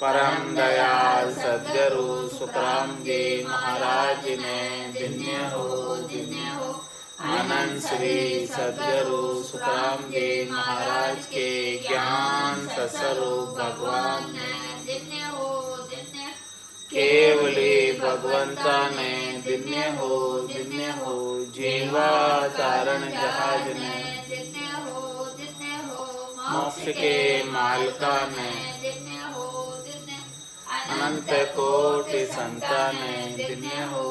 परम दयाल सद्गुरु सुखराम जी महाराज ने दिन्य हो आनंद श्री सद्गुरु सुखराम जी महाराज के ज्ञान सस्वरूप भगवान ने दिन्य हो केवली भगवंता ने दिन्य हो जीवा तारण जहाज ने दिन्य हो मोक्ष के मालका ने अनंत कोटि संतान दिन्य हो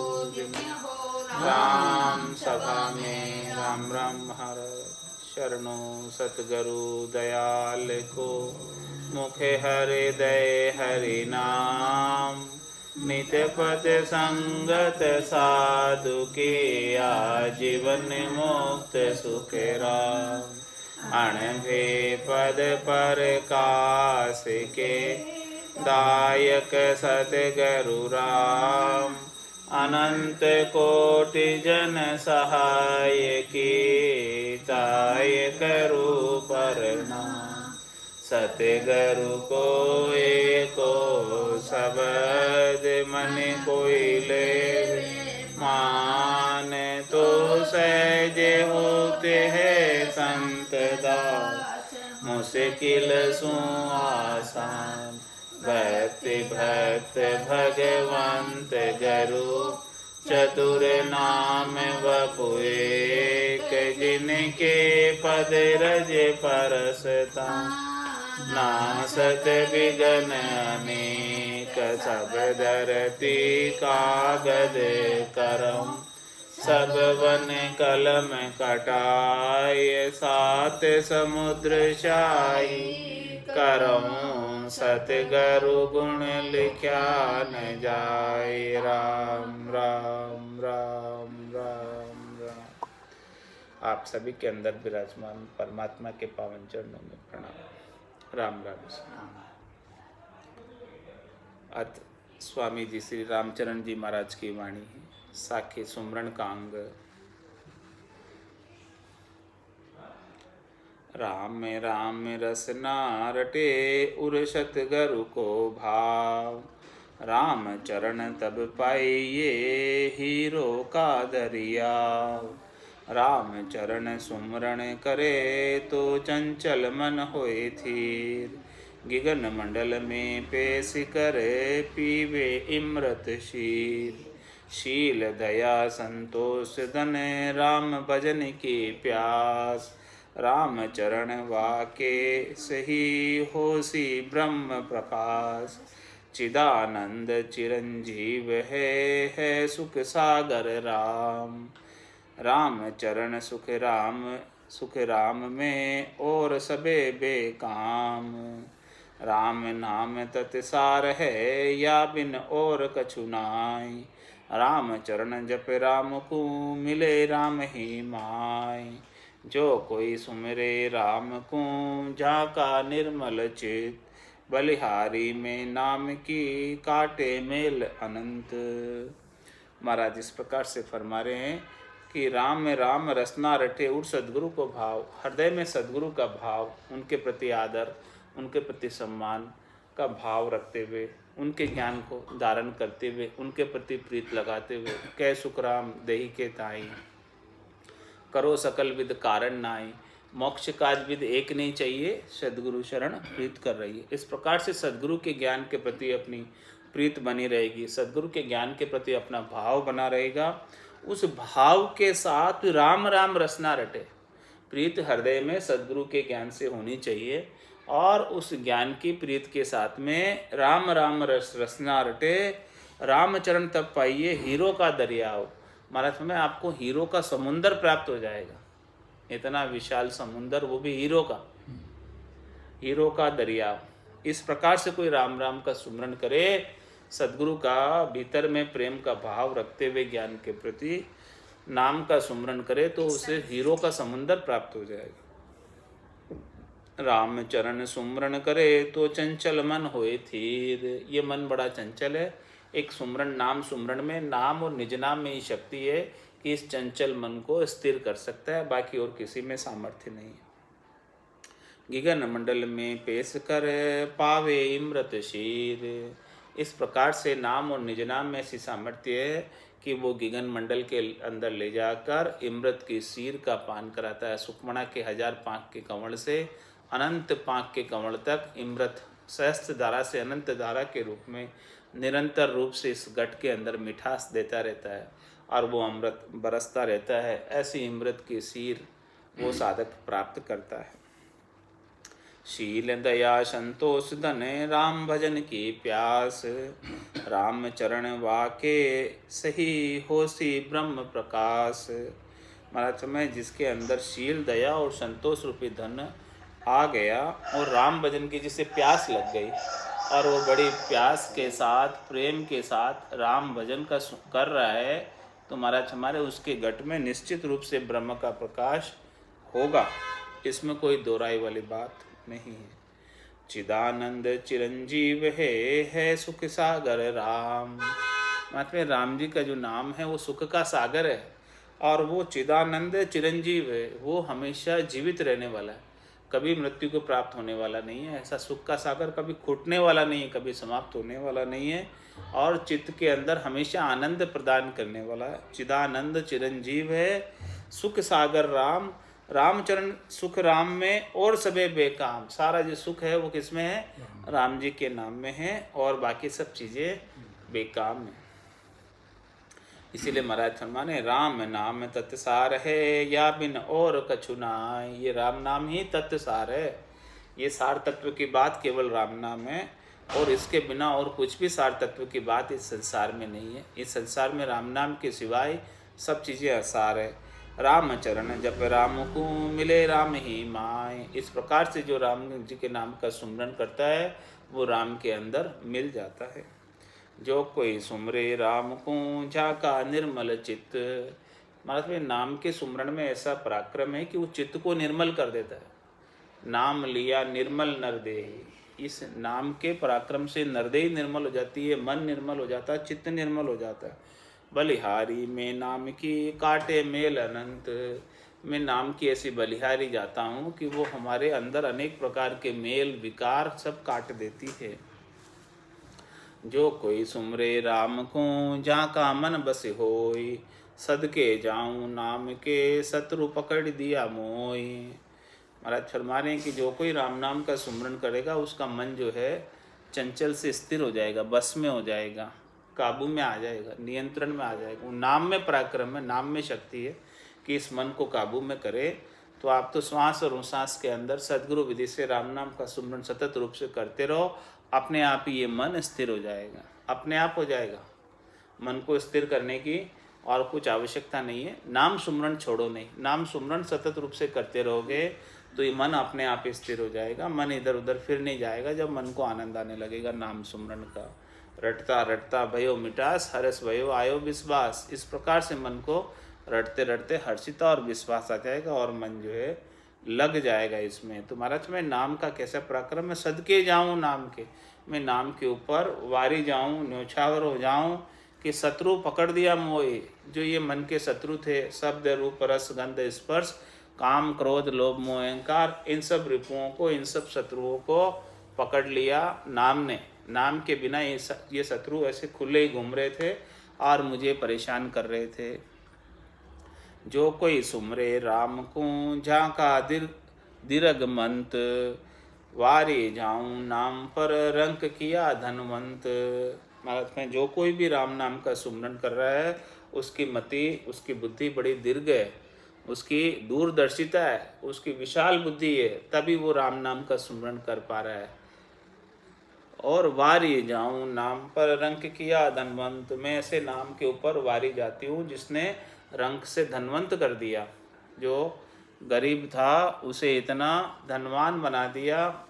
राम सभा में राम राम महाराज शरणो सतगुरु दयाल को मुखे हृदय हरि नाम नित्य पद संगत साधु के आजीवन मुक्त सुख राम अणभे पद पर कास के दायक सतगुरु राम अनंत कोटि जन सहाय की ताय करू प्रणाम सतगुरु को एको शब्द मन कोई ले मान तो सहज होते हैं संत दास मुश्किल सु आसान भक्ति भक्त भगवंत गुरु चतुर नाम वपु एक जिनके पद रज परसता नासत विघ्न अनेक सब धरती कागद करम सब वन कलम कटाय सात समुद्र शाही करऊं सतगुरु गुण लिख्या न जाय राम राम राम राम राम। आप सभी के अंदर विराजमान परमात्मा के पावन चरणों में प्रणाम। राम राम। अत स्वामी जी श्री रामचरण जी महाराज की वाणी है। साखे सुमरण का अंग। राम राम रसना रटे उर सतगुरु को भाव राम चरण तब पाइये हीरो का दरियाव राम चरण सुमरण करे तो चंचल मन होए थीर गिगन मंडल में पेश करे पीवे इमृत शीर शील दया संतोष धन राम भजन की प्यास राम चरण वाके सही होसी ब्रह्म प्रकाश चिदानंद चिरंजीव है सुख सागर राम राम चरण सुख राम में और सबे बेकाम राम नाम तत्सार है या बिन और कछु नाई राम चरण जप राम को मिले राम ही माय जो कोई सुमिरे राम को जाका निर्मल चित बलिहारी में नाम की काटे मेल अनंत। महाराज इस प्रकार से फरमा रहे हैं कि राम में राम रसना रटे उर सद्गुरु को भाव। हृदय में सद्गुरु का भाव, उनके प्रति आदर, उनके प्रति सम्मान का भाव रखते हुए, उनके ज्ञान को धारण करते हुए, उनके प्रति प्रीत लगाते हुए कै सुखराम देहि के ताई करो सकल विद कारण नाई मोक्ष काज विद एक नहीं चाहिए सद्गुरु शरण प्रीत कर रही है। इस प्रकार से सद्गुरु के ज्ञान के प्रति अपनी प्रीत बनी रहेगी, सद्गुरु के ज्ञान के प्रति अपना भाव बना रहेगा। उस भाव के साथ राम राम रसना रटे। प्रीत हृदय में सद्गुरु के ज्ञान से होनी चाहिए और उस ज्ञान की प्रीत के साथ में राम राम रसना रटे। रामचरण तब पाइए हीरो का दरियाव। महाराज में आपको हीरो का समुंदर प्राप्त हो जाएगा। इतना विशाल समुंदर, वो भी हीरो का दरियाव। इस प्रकार से कोई राम राम का सुमरण करे, सद्गुरु का भीतर में प्रेम का भाव रखते हुए ज्ञान के प्रति नाम का सुमरण करे तो उसे हीरो का समुंदर प्राप्त हो जाएगा। राम चरण सुमरण करे तो चंचल मन होए थीर। ये मन बड़ा चंचल है। एक सुमरण, नाम सुमरण में, नाम और निज नाम में ही शक्ति है कि इस चंचल मन को स्थिर कर सकता है, बाकी और किसी में सामर्थ्य नहीं है। गिगन मंडल में पेश कर पावे इमृत शीर। इस प्रकार से नाम और निज नाम में ऐसी सामर्थ्य है कि वो गिगन मंडल के अंदर ले जाकर इमृत की शीर का पान कराता है। सुखमणा के 1000 पाँख के कंवल से अनंत पाँख के कंवल तक इमृत सहस्त्र धारा से अनंत धारा के रूप में निरंतर रूप से इस घट के अंदर मिठास देता रहता है और वो अमृत बरसता रहता है। ऐसी इमृत की शीर वो साधक प्राप्त करता है। शील दया संतोष धन राम भजन की प्यास। राम चरण वाके सही होसी ब्रह्म प्रकाश। महाराज समय जिसके अंदर शील दया और संतोष रूपी धन आ गया और राम भजन की जिसे प्यास लग गई और वो बड़ी प्यास के साथ प्रेम के साथ राम भजन का कर रहा है, तो महाराज हमारे उसके घट में निश्चित रूप से ब्रह्म का प्रकाश होगा। इसमें कोई दो राय वाली बात नहीं है। चिदानंद चिरंजीव है सुख सागर राम। मतलब राम जी का जो नाम है वो सुख का सागर है और वो चिदानंद चिरंजीव है, वो हमेशा जीवित रहने वाला है, कभी मृत्यु को प्राप्त होने वाला नहीं है। ऐसा सुख का सागर कभी खूटने वाला नहीं है, कभी समाप्त होने वाला नहीं है और चित्त के अंदर हमेशा आनंद प्रदान करने वाला है। चिदानंद चिरंजीव है सुख सागर राम। रामचरण सुख राम में और सबे बेकाम। सारा जो सुख है वो किस में है? राम जी के नाम में है और बाकी सब चीज़ें बेकाम है। इसीलिए महाराज फरमाने राम नाम तत्सार है या बिन और कछु नाय। ये राम नाम ही तत्सार है, ये सार तत्व की बात केवल राम नाम है और इसके बिना और कुछ भी सार तत्व की बात इस संसार में नहीं है। इस संसार में राम नाम के सिवाय सब चीज़ें असार है। राम चरण जप राम को मिले राम ही माय। इस प्रकार से जो राम जी के नाम का सुमरन करता है वो राम के अंदर मिल जाता है। जो कोई सुमरे राम को झाका निर्मल चित्त। मतलब नाम के सुमरण में ऐसा पराक्रम है कि वो चित्त को निर्मल कर देता है। नाम लिया निर्मल नरदेही। इस नाम के पराक्रम से नरदेही निर्मल हो जाती है, मन निर्मल हो जाता है, चित्त निर्मल हो जाता है। बलिहारी में नाम की काटे मेल अनंत। मैं नाम की ऐसी बलिहारी जाता हूँ कि वो हमारे अंदर अनेक प्रकार के मेल विकार सब काट देती है। जो कोई सुमरे राम को जहाँ का मन बस होई। सदके जाऊँ नाम के शत्रु पकड़ दिया मोई। महाराज फरमा रहे हैं कि जो कोई राम नाम का सुमरन करेगा उसका मन जो है चंचल से स्थिर हो जाएगा, बस में हो जाएगा, काबू में आ जाएगा, नियंत्रण में आ जाएगा। वो नाम में पराक्रम है, नाम में शक्ति है कि इस मन को काबू में करे। तो आप तो श्वास और उश्वास के अंदर सद्गुरु विधि से राम नाम का सुमरन सतत रूप से करते रहो, अपने आप ही ये मन स्थिर हो जाएगा, अपने आप हो जाएगा। मन को स्थिर करने की और कुछ आवश्यकता नहीं है। नाम सुमरन छोड़ो नहीं, नाम सुमरन सतत रूप से करते रहोगे तो ये मन अपने आप ही स्थिर हो जाएगा। मन इधर उधर फिर नहीं जाएगा। जब मन को आनंद आने लगेगा नाम सुमरन का, रटता रटता भयो मिटास हर्ष भयो आयो विश्वास। इस प्रकार से मन को रटते रटते हर्षिता और विश्वास आ जाएगा और मन जो है लग जाएगा इसमें। तो महाराज मैं नाम का कैसा पराक्रम, मैं सदके जाऊं नाम के, मैं नाम के ऊपर वारी जाऊं, न्योछावर हो जाऊं कि शत्रु पकड़ दिया मोए। जो ये मन के शत्रु थे, शब्द रूप रस गंध स्पर्श काम क्रोध लोभ मोह अहंकार, इन सब रिपुओं को, इन सब शत्रुओं को पकड़ लिया नाम ने। नाम के बिना ये शत्रु ऐसे खुले ही घूम रहे थे और मुझे परेशान कर रहे थे। जो कोई सुमरे राम को झांका दीर्घ मंत। वारे जाऊं नाम पर रंक किया धनवंत। महाराज में जो कोई भी राम नाम का सुमरन कर रहा है उसकी मति, उसकी बुद्धि बड़ी दीर्घ है, उसकी दूरदर्शिता है, उसकी विशाल बुद्धि है, तभी वो राम नाम का सुमरन कर पा रहा है। और वारी जाऊं नाम पर रंक किया धनवंत। मैं ऐसे नाम के ऊपर वारी जाती हूँ जिसने रंक से धनवंत कर दिया। जो गरीब था उसे इतना धनवान बना दिया,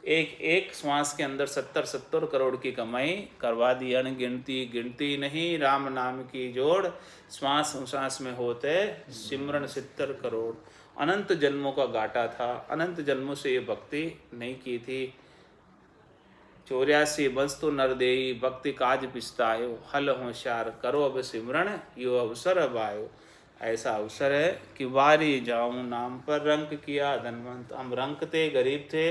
एक एक श्वास के अंदर 70 करोड़ की कमाई करवा दी। गिनती नहीं राम नाम की जोड़, श्वास श्वास में होते सिमरन 70 करोड़। अनंत जन्मों का घाटा था, अनंत जन्मों से ये भक्ति नहीं की थी। 84 बंस तो नरदेही भक्ति काज पिछतायो। हल होशियार करो अब सिमरन यो अवसर अब आयो। ऐसा अवसर है कि वारी जाऊं नाम पर रंक किया धनवंत। हम रंक थे, गरीब थे,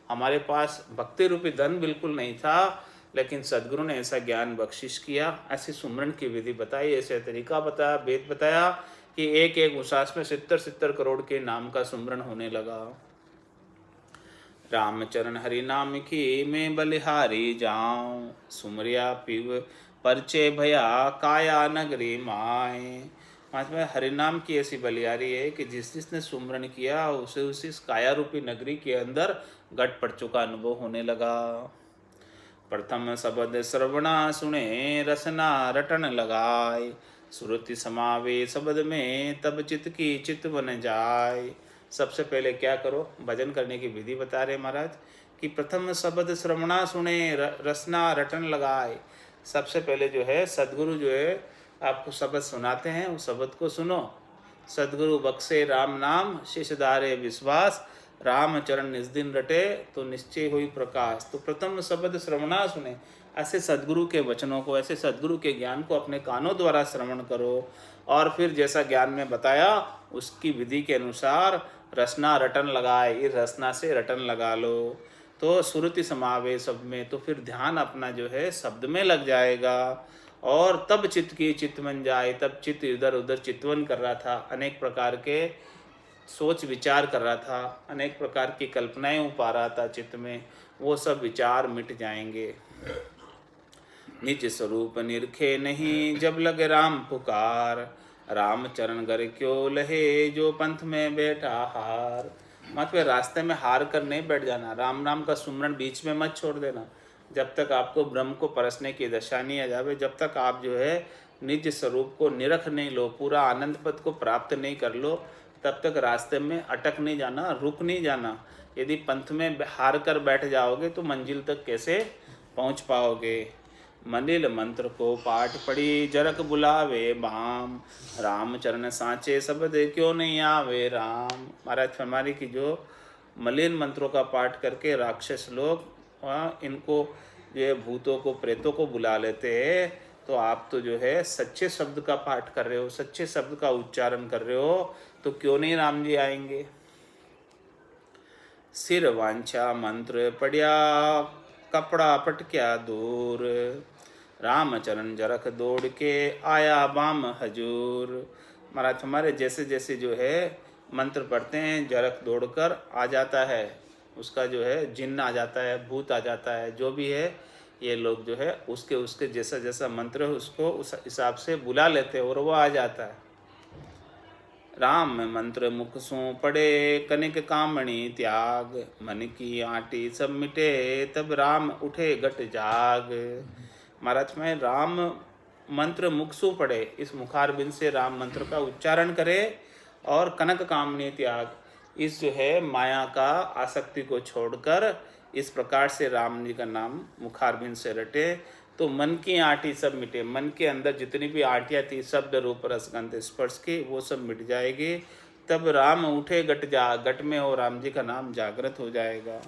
हमारे पास भक्ति रूपी धन बिल्कुल नहीं था, लेकिन सदगुरु ने ऐसा ज्ञान बख्शिश किया, ऐसी सुमरन की विधि बताई, ऐसे तरीका बताया, वेद बताया कि एक एक उसास में 70-70 करोड़ के नाम का सुमरन होने लगा। रामचरण हरि नाम की मैं बलिहारी जाऊं, सुमरिया पिव परचे भया काया नगरी माए। महात्मा हरिनाम की ऐसी बलिहारी है कि जिसने सुमरन किया उसे उसी काया रूपी नगरी के अंदर गट पड़ चुका अनुभव होने लगा। प्रथम शब्द श्रवणा सुने रसना रटन लगाए, श्रुति समावे शब्द में तब चित्त की चित्त बन जाए। सबसे पहले क्या करो, भजन करने की विधि बता रहे महाराज कि प्रथम शब्द श्रवणा सुने रसना रटन लगाए। सबसे पहले जो है सदगुरु जो है आपको शब्द सुनाते हैं, उस शब्द को सुनो। सदगुरु बख्शे राम नाम शेषधारे विश्वास, राम चरण निज दिन रटे तो निश्चय हुई प्रकाश। तो प्रथम शब्द श्रवणा सुने, ऐसे सदगुरु के वचनों को, ऐसे सदगुरु के ज्ञान को अपने कानों द्वारा श्रवण करो और फिर जैसा ज्ञान में बताया उसकी विधि के अनुसार रसना रटन लगाए, इस रसना से रटन लगा लो तो श्रुति समावे सब में, तो फिर ध्यान अपना जो है शब्द में लग जाएगा और तब चित्त की चित्त बन जाए। तब चित्त इधर उधर चितवन कर रहा था, अनेक प्रकार के सोच विचार कर रहा था, अनेक प्रकार की कल्पनाएं उपा रहा था चित्त में, वो सब विचार मिट जाएंगे। निज स्वरूप निरखे नहीं जब लगे राम पुकार, राम चरण गर क्यों लहे जो पंथ में बैठा हार। मतलब रास्ते में हार कर नहीं बैठ जाना, राम नाम का सुमरन बीच में मत छोड़ देना। जब तक आपको ब्रह्म को परसने की दशा नहीं आ जावे, जब तक आप जो है निज स्वरूप को निरख नहीं लो, पूरा आनंद पद को प्राप्त नहीं कर लो, तब तक रास्ते में अटक नहीं जाना, रुक नहीं जाना। यदि पंथ में हार कर बैठ जाओगे तो मंजिल तक कैसे पहुंच पाओगे। मनिल मंत्र को पाठ पढ़ी जरक बुलावे बाम, राम चरण सांचे शब्द क्यों नहीं आवे राम। महाराज फरमारी की जो मलिन मंत्रों का पाठ करके राक्षस लोग इनको जो भूतों को प्रेतों को बुला लेते हैं, तो आप तो जो है सच्चे शब्द का पाठ कर रहे हो, सच्चे शब्द का उच्चारण कर रहे हो, तो क्यों नहीं राम जी आएंगे। सिर वांछा मंत्र पढ़िया कपड़ा पटक्या दूर, राम चरण जरख दौड़ के आया बाम हजूर। महाराज हमारे जैसे जैसे जो है मंत्र पढ़ते हैं जरख दौड़कर आ जाता है, उसका जो है जिन्न आ जाता है, भूत आ जाता है, जो भी है ये लोग जो है उसके उसके जैसा जैसा मंत्र है उसको उस हिसाब से बुला लेते हैं और वो आ जाता है। राम मंत्र मुख सू पड़े कनिक कामणी त्याग, मन की आटी सब मिटे तब राम उठे घट जाग। महाराज में राम मंत्र मुख सू पड़े, इस मुखारबिंद से राम मंत्र का उच्चारण करे और कनक कामनी त्याग, इस जो है माया का आसक्ति को छोड़कर इस प्रकार से राम जी का नाम मुखारबिंद से रटे तो मन की आटी सब मिटे। मन के अंदर जितनी भी आटियाँ थी शब्द रूप रसगंध स्पर्श की, वो सब मिट जाएगी। तब राम उठे घट जा, घट में हो राम जी का नाम जागृत हो जाएगा।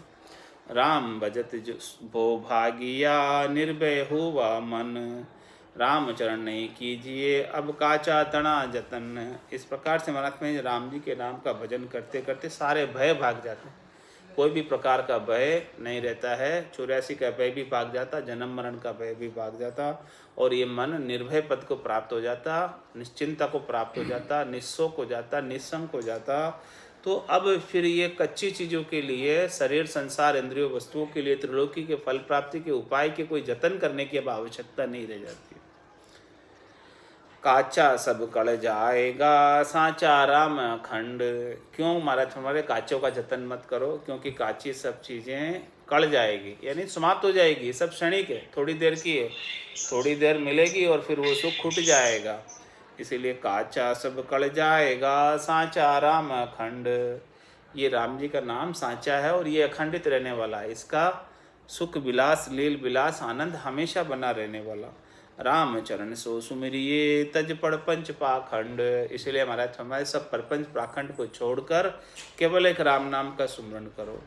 राम भजत जो भो भागिया निर्भय हुआ मन, राम चरण नहीं कीजिए अब काचा तना जतन। इस प्रकार से महाराज में राम जी के नाम का भजन करते करते सारे भय भाग जाते हैं, कोई भी प्रकार का भय नहीं रहता है। 84 का भय भी भाग जाता, जन्म मरण का भय भी भाग जाता और ये मन निर्भय पद को प्राप्त हो जाता, निश्चिंता को प्राप्त हो जाता, निस्सोक हो जाता, निस्संग हो जाता। तो अब फिर ये कच्ची चीज़ों के लिए, शरीर संसार इंद्रियों वस्तुओं के लिए, त्रिलोकी के फल प्राप्ति के उपाय के कोई जतन करने की अब आवश्यकता नहीं रह जाती। काचा सब कड़ जाएगा सांचा राम खंड। क्यों महाराज हमारे काचों का जतन मत करो, क्योंकि काची सब चीज़ें कड़ जाएगी, यानी समाप्त हो जाएगी, सब क्षणिक है, थोड़ी देर की है, थोड़ी देर मिलेगी और फिर वो सुख खुट जाएगा। इसीलिए काचा सब कड़ जाएगा सांचा राम खंड, ये राम जी का नाम सांचा है और ये अखंडित रहने वाला है, इसका सुख विलास लील विलास आनंद हमेशा बना रहने वाला। राम चरण सो सुमिरिये तज पड़ पंच पाखंड, इसलिए हमारे सब परपंच पाखंड को छोड़कर केवल एक राम नाम का सुमरण करो।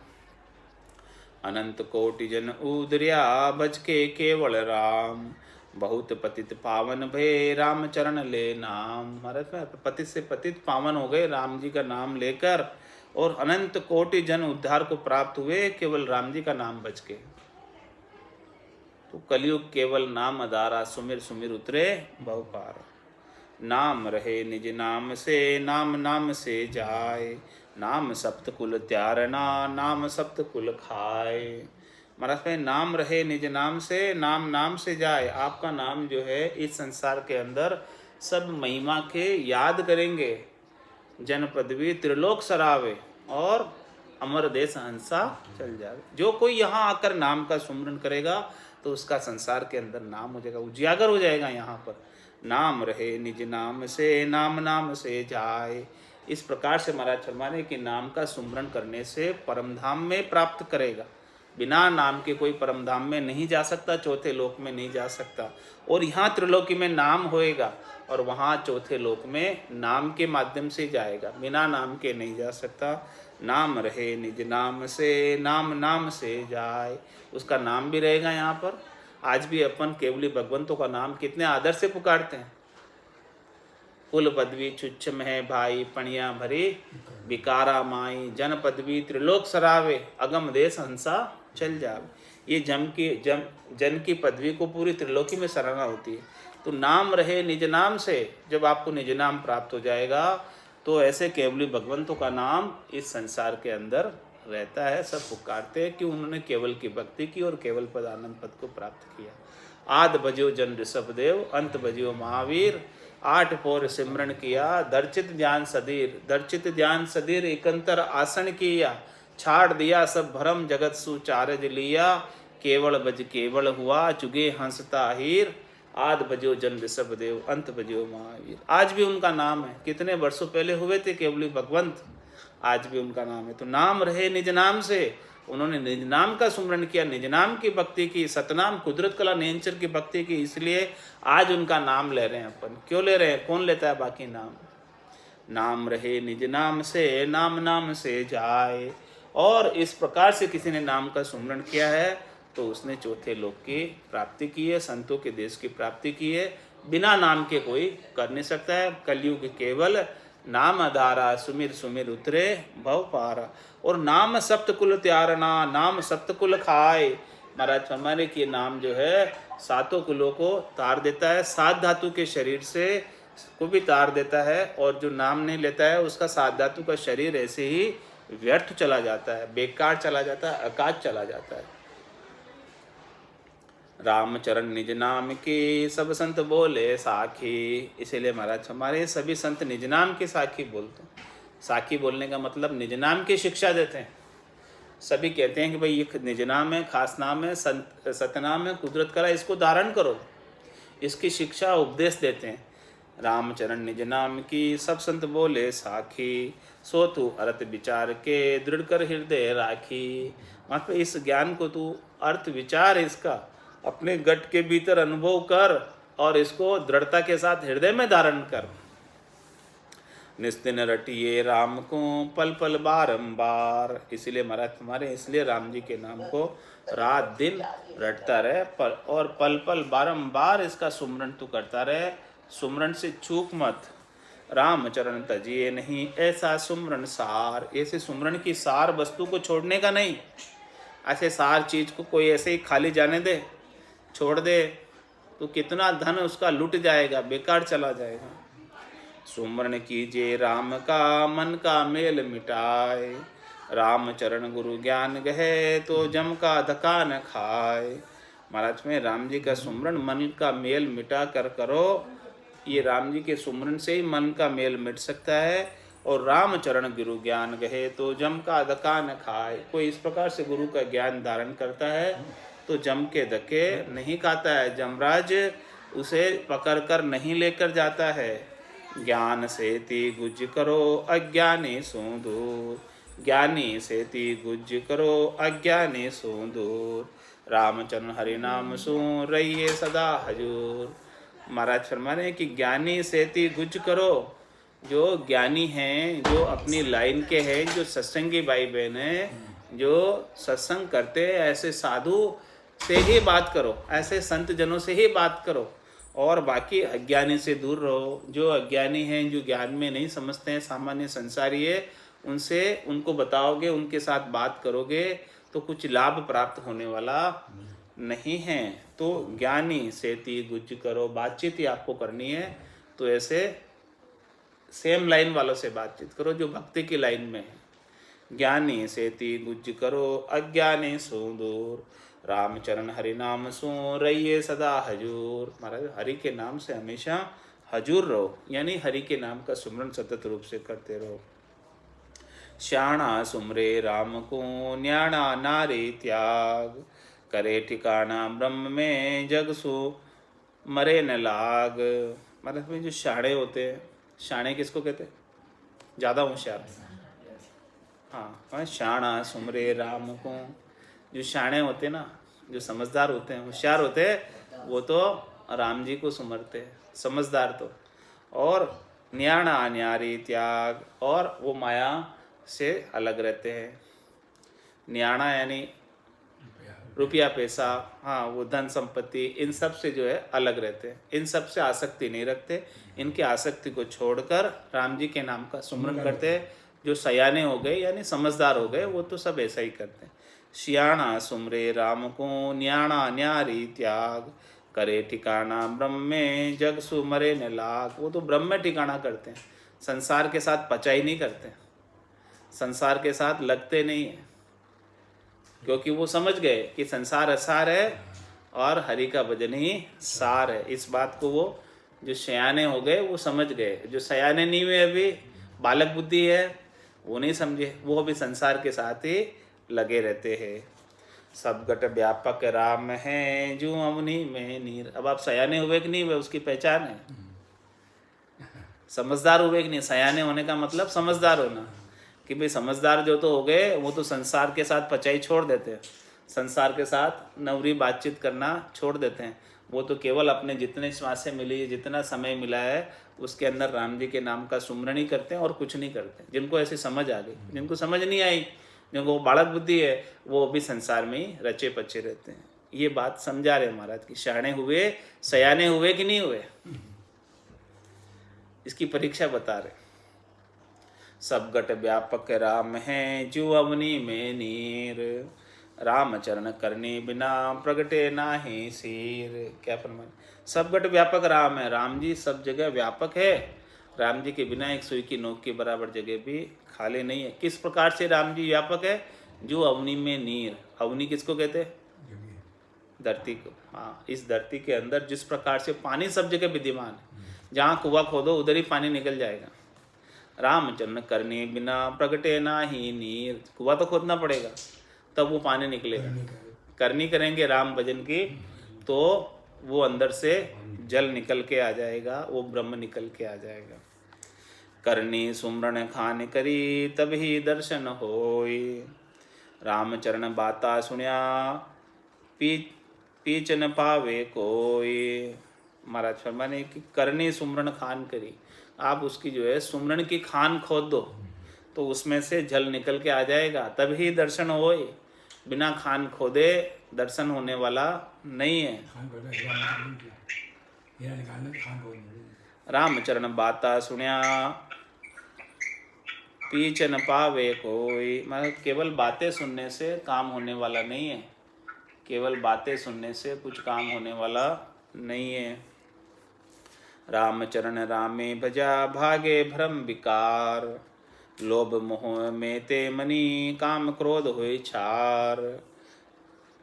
अनंत कोटि जन उदरिया भज के केवल राम, बहुत पतित पावन भये राम चरण ले नाम। महाराज में पतित से पतित पावन हो गए राम जी का नाम लेकर, और अनंत कोटि जन उद्धार को प्राप्त हुए केवल राम जी का नाम बच के। तो कलयुग केवल नाम अधारा, सुमिर सुमिर उतरे भव पार। नाम रहे निज नाम से, नाम नाम से जाए, नाम सप्त कुल त्यारना, नाम सप्त कुल खाए। महाराज में नाम रहे निज नाम से, नाम नाम से जाए। आपका नाम जो है इस संसार के अंदर सब महिमा के याद करेंगे, जन पदवी त्रिलोक सरावे और अमर देश हंसा चल जाए। जो कोई यहाँ आकर नाम का सुमरन करेगा तो उसका संसार के अंदर नाम हो जाएगा, उजागर हो जाएगा। यहाँ पर नाम रहे निज नाम से, नाम नाम से जाए। इस प्रकार से महाराज फरमाने कि नाम का सुमरन करने से परम धाम में प्राप्त करेगा। बिना नाम के कोई परम धाम में नहीं जा सकता, चौथे लोक में नहीं जा सकता। और यहाँ त्रिलोकी में नाम होएगा और वहाँ चौथे लोक में नाम के माध्यम से जाएगा, बिना नाम के नहीं जा सकता। नाम रहे निज नाम से, नाम नाम से जाए। उसका नाम भी रहेगा यहाँ पर। आज भी अपन केवली भगवंतों का नाम कितने आदर से पुकारते हैं। कुल पदवी छुच्छ में भाई, पणिया भरी विकारा माई, जन पदवी त्रिलोक सरावे, अगम देश हंसा चल जावे। ये जन की पदवी को पूरी त्रिलोकी में सराहना होती है। तो नाम रहे निज नाम से, जब आपको निज नाम प्राप्त हो जाएगा तो ऐसे केवली भगवंतों का नाम इस संसार के अंदर रहता है। सब पुकारते हैं कि उन्होंने केवल की भक्ति की और केवल पद आनंद पद को प्राप्त किया। आद बजियो जन ऋषभ देव, अंत बजियो महावीर, 8 पोर सिमरन किया, दर्चित ध्यान सदीर, दर्चित ध्यान सदीर एकंतर आसन किया, छाड़ दिया सब भरम जगत सुचारज लिया, केवल बज केवल हुआ चुगे हंसता हीर, आद बजियो जन ऋषभ देव, अंत बजियो महावीर। आज भी उनका नाम है। कितने वर्षों पहले हुए थे केवली भगवंत, आज भी उनका नाम है। तो नाम रहे निज नाम से, उन्होंने निज नाम का सुमरन किया, निज नाम की भक्ति की, सतनाम कुदरत कला नेंचर की भक्ति की, इसलिए आज उनका नाम ले रहे हैं अपन। क्यों ले रहे हैं? कौन लेता है बाकी नाम? नाम रहे निज नाम से, नाम नाम से जाए। और इस प्रकार से किसी ने नाम का सुमरन किया है तो उसने चौथे लोक की प्राप्ति की है, संतों के देश की प्राप्ति की है। बिना नाम के कोई कर नहीं सकता है। कलयुग केवल नाम आधारा, सुमिर सुमिर उतरे भव पारा। और नाम सप्तकुल त्यारना, नाम सप्तकुल खाए। महाराज फरमाने कि नाम जो है 7 कुलों को तार देता है, 7 धातु के शरीर से को भी तार देता है। और जो नाम नहीं लेता है उसका 7 धातु का शरीर ऐसे ही व्यर्थ चला जाता है, बेकार चला जाता है, अकाज चला जाता है। रामचरण निज नाम की, सब संत बोले साखी। इसीलिए महाराज हमारे सभी संत निज नाम के साखी बोलते हैं। साखी बोलने का मतलब निज नाम की शिक्षा देते हैं। सभी कहते हैं कि भाई ये निज नाम है, खास नाम है, सतनाम है, कुदरत कला, इसको धारण करो, इसकी शिक्षा उपदेश देते हैं। रामचरण निज नाम की, सब संत बोले साखी, सो तू अर्थ विचार के, दृढ़ कर हृदय राखी। मतलब इस ज्ञान को तू अर्थ विचार इसका अपने गट के भीतर अनुभव कर और इसको दृढ़ता के साथ हृदय में धारण कर। निस्दिन रटिए राम को, पल पल बारंबार। इसलिए महाराज तुम्हारे, इसलिए राम जी के नाम को रात दिन रटता रहे और पल पल बारंबार इसका सुमरन तू करता रहे। सुमरन से चूक मत। राम चरण तजिए नहीं, ऐसा सुमरन सार। ऐसे सुमरन की सार वस्तु को छोड़ने का नहीं। ऐसे सार चीज को कोई ऐसे ही खाली जाने दे, छोड़ दे तो कितना धन उसका लुट जाएगा, बेकार चला जाएगा। सुमरन कीजिए राम का, मन का मेल मिटाए। राम चरण गुरु ज्ञान गहे, तो जम का धक्का न खाए। महाराज में राम जी का सुमरन मन का मेल मिटा कर करो। ये राम जी के सुमरन से ही मन का मेल मिट सकता है। और राम चरण गुरु ज्ञान गहे, तो जम का धक्का न खाए। कोई इस प्रकार से गुरु का ज्ञान धारण करता है तो जम के धक्के नहीं खाता है, जमराज उसे पकड़कर नहीं लेकर जाता है। ज्ञान से ती गुज करो, अज्ञानी सो दूर। ज्ञानी से ती गुज करो, अज्ञानी सो दूर। रामचरण हरि नाम सो, रहिए सदा हजूर। महाराज फरमाने कि ज्ञानी से ती गुज करो। जो ज्ञानी हैं, जो अपनी लाइन के हैं, जो सत्संगी भाई बहन हैं, जो सत्संग करते हैं, ऐसे साधु से ही बात करो, ऐसे संत जनों से ही बात करो, और बाकी अज्ञानी से दूर रहो। जो अज्ञानी हैं, जो ज्ञान में नहीं समझते हैं, सामान्य संसारी है, उनसे उनको बताओगे, उनके साथ बात करोगे तो कुछ लाभ प्राप्त होने वाला नहीं है। तो ज्ञानी से ती गुज करो, बातचीत ही आपको करनी है। तो ऐसे सेम लाइन वालों से बातचीत करो जो भक्ति की लाइन में है। ज्ञानी से ती गुज करो, अज्ञानी सो दूर, रामचरण हरि नाम सो रहिए सदा हजूर। महाराज हरि के नाम से हमेशा हजूर रहो, यानी हरि के नाम का सुमरन सतत रूप से करते रहो। श्याणा सुमरे राम को, न्याणा नारी त्याग, करे ठिकाना ब्रह्म में जग सो मरे न लाग। मतलब जो शाणे होते हैं, शाणे किसको कहते हैं? ज़्यादा होशियार। हाँ, शाणा सुमरे राम को। जो शाणे होते हैं ना, जो समझदार होते हैं, होशियार होते हैं, वो तो राम जी को सुमरते हैं, समझदार तो। और न्याणा न्यारी त्याग, और वो माया से अलग रहते हैं। न्याणा यानी रुपया पैसा, हाँ वो धन संपत्ति, इन सब से जो है अलग रहते हैं, इन सब से आसक्ति नहीं रखते। इनकी आसक्ति को छोड़कर राम जी के नाम का सुमरन करते हैं। जो सयाने हो गए यानी समझदार हो गए, वो तो सब ऐसा ही करते हैं। श्याणा सुमरे राम को, न्याणा न्यारी त्याग, करे ठिकाना ब्रह्म में जग सु मरे न लाग। वो तो ब्रह्म में ठिकाना करते हैं, संसार के साथ पचाई नहीं करते, संसार के साथ लगते नहीं है, क्योंकि वो समझ गए कि संसार असार है और हरि का भजन ही सार है। इस बात को वो जो सयाने हो गए वो समझ गए। जो सयाने नहीं हुए, अभी बालक बुद्धि है, वो नहीं समझे, वो भी संसार के साथ ही लगे रहते हैं। सब गट व्यापक राम है, जो अवनी में नीर। अब आप सयाने हुए कि नहीं हुए, उसकी पहचान है। समझदार हुए कि नहीं, सयाने होने का मतलब समझदार होना, कि भाई समझदार जो तो हो गए, वो तो संसार के साथ पचाई छोड़ देते हैं, संसार के साथ नवरी बातचीत करना छोड़ देते हैं। वो तो केवल अपने जितने श्वासें मिली, जितना समय मिला है, उसके अंदर राम जी के नाम का सुमरन ही करते हैं और कुछ नहीं करते। जिनको ऐसी समझ आ गई, जिनको समझ नहीं आई, जिनको बालक बुद्धि है, वो भी संसार में ही रचे पचे रहते हैं। ये बात समझा रहे महाराज कि शाणे हुए, सयाने हुए कि नहीं हुए, इसकी परीक्षा बता रहे। सब गट व्यापक राम है, जो अवनी में नीर, राम चरण करने बिना प्रगटे नाहि सीर। क्या फरमाए? सब गट व्यापक राम है, राम जी सब जगह व्यापक है। राम जी के बिना एक सुई की नोक के बराबर जगह भी खाली नहीं है। किस प्रकार से राम जी व्यापक है? जो अवनी में नीर, अवनी किसको कहते हैं? धरती को। हाँ, इस धरती के अंदर जिस प्रकार से पानी सब जगह विद्यमान है, जहाँ कुआं खोदो उधर ही पानी निकल जाएगा। रामचरण करने बिना प्रगटे ना ही नीर, कुआं तो खोदना पड़ेगा तब वो पानी निकलेगा। करनी करेंगे राम भजन की तो वो अंदर से जल निकल के आ जाएगा, वो ब्रह्म निकल के आ जाएगा। करनी सुमरण खान करी, तभी दर्शन होय, रामचरण बाता सुनिया, पीछ न पावे कोई। महाराज फरमाने कि करनी सुमरण खान करी, आप उसकी जो है सुमरण की खान खोद दो तो उसमें से जल निकल के आ जाएगा, तभी दर्शन होए। बिना खान खोदे दर्शन होने वाला नहीं है। रामचरण बाता सुनिया, पीछ न पावे कोई। मतलब केवल बातें सुनने से काम होने वाला नहीं है, केवल बातें सुनने से कुछ काम होने वाला नहीं है। रामचरण रामे भजा, भागे भ्रम विकार, लोभ मोह में ते मनी, काम क्रोध हुए छार।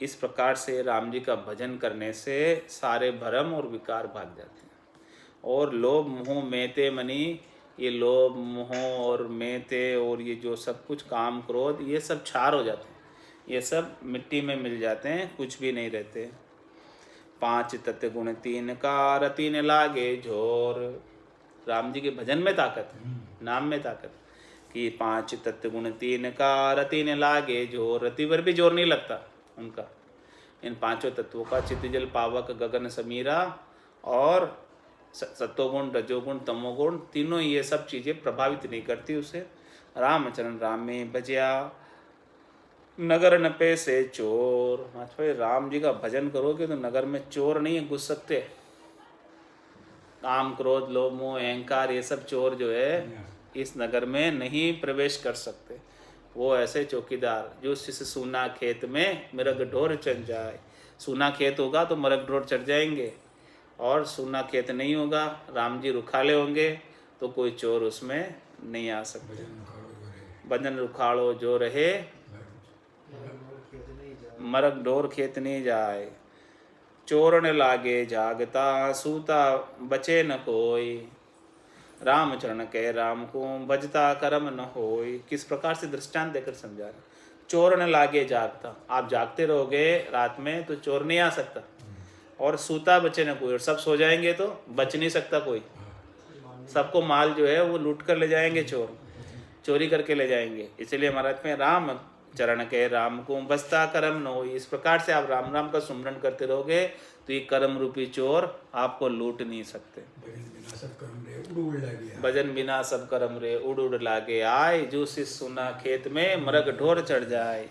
इस प्रकार से राम जी का भजन करने से सारे भ्रम और विकार भाग जाते हैं। और लोभ मोह में ते मनी, ये लोभ मोह और मेते और ये जो सब कुछ काम क्रोध, ये सब छार हो जाते हैं, ये सब मिट्टी में मिल जाते हैं, कुछ भी नहीं रहते। पांच तत्व गुण तीन का, रति न लागे जोर। राम जी के भजन में ताकत है, नाम में ताकत, कि पांच तत्व गुण तीन का, रति न लागे जोर। रति पर भी जोर नहीं लगता उनका। इन पांचों तत्वों का, चित्त जल पावक गगन समीरा, और सत्वगुण रजोगुण तमोगुण, तीनों ये सब चीज़ें प्रभावित नहीं करती उसे। रामचरण राम में भजिया, नगर न पे से चोर। भाई राम जी का भजन करोगे तो नगर में चोर नहीं घुस सकते। काम क्रोध लोभ मोह अहंकार ये सब चोर जो है इस नगर में नहीं प्रवेश कर सकते। वो ऐसे चौकीदार जो जिस सूना खेत में मृग ढोर चढ़ जाए। सूना खेत होगा तो मृग ढोर चढ़ जाएंगे, और सूना खेत नहीं होगा, राम जी रुखाले होंगे तो कोई चोर उसमें नहीं आ सकते। भजन रुखाड़ो जो रहे, मरग ढोर खेत नहीं जाए। चोरन लागे जागता, सूता बचे न कोई। राम चरण कह राम को, भजता कर्म न होय। किस प्रकार से दृष्टांत देकर समझा रहे। चोर न लागे जागता, आप जागते रहोगे रात में तो चोर नहीं आ सकता। और सूता बचे न कोई, और सब सो जाएंगे तो बच नहीं सकता कोई। सबको माल जो है वो लूट कर ले जाएंगे चोर, चोरी करके ले जाएंगे। इसलिए महाराज में राम चरण के राम को, बसता कर्म न हो। इस प्रकार से आप राम राम का सुमरन करते रहोगे तो ये कर्म रूपी चोर आपको लूट नहीं सकते। भजन बिना सब कर्म रे, उड़ उड़ लागे आए। जो शिष सुना खेत में मरग ढोर चढ़ जाए।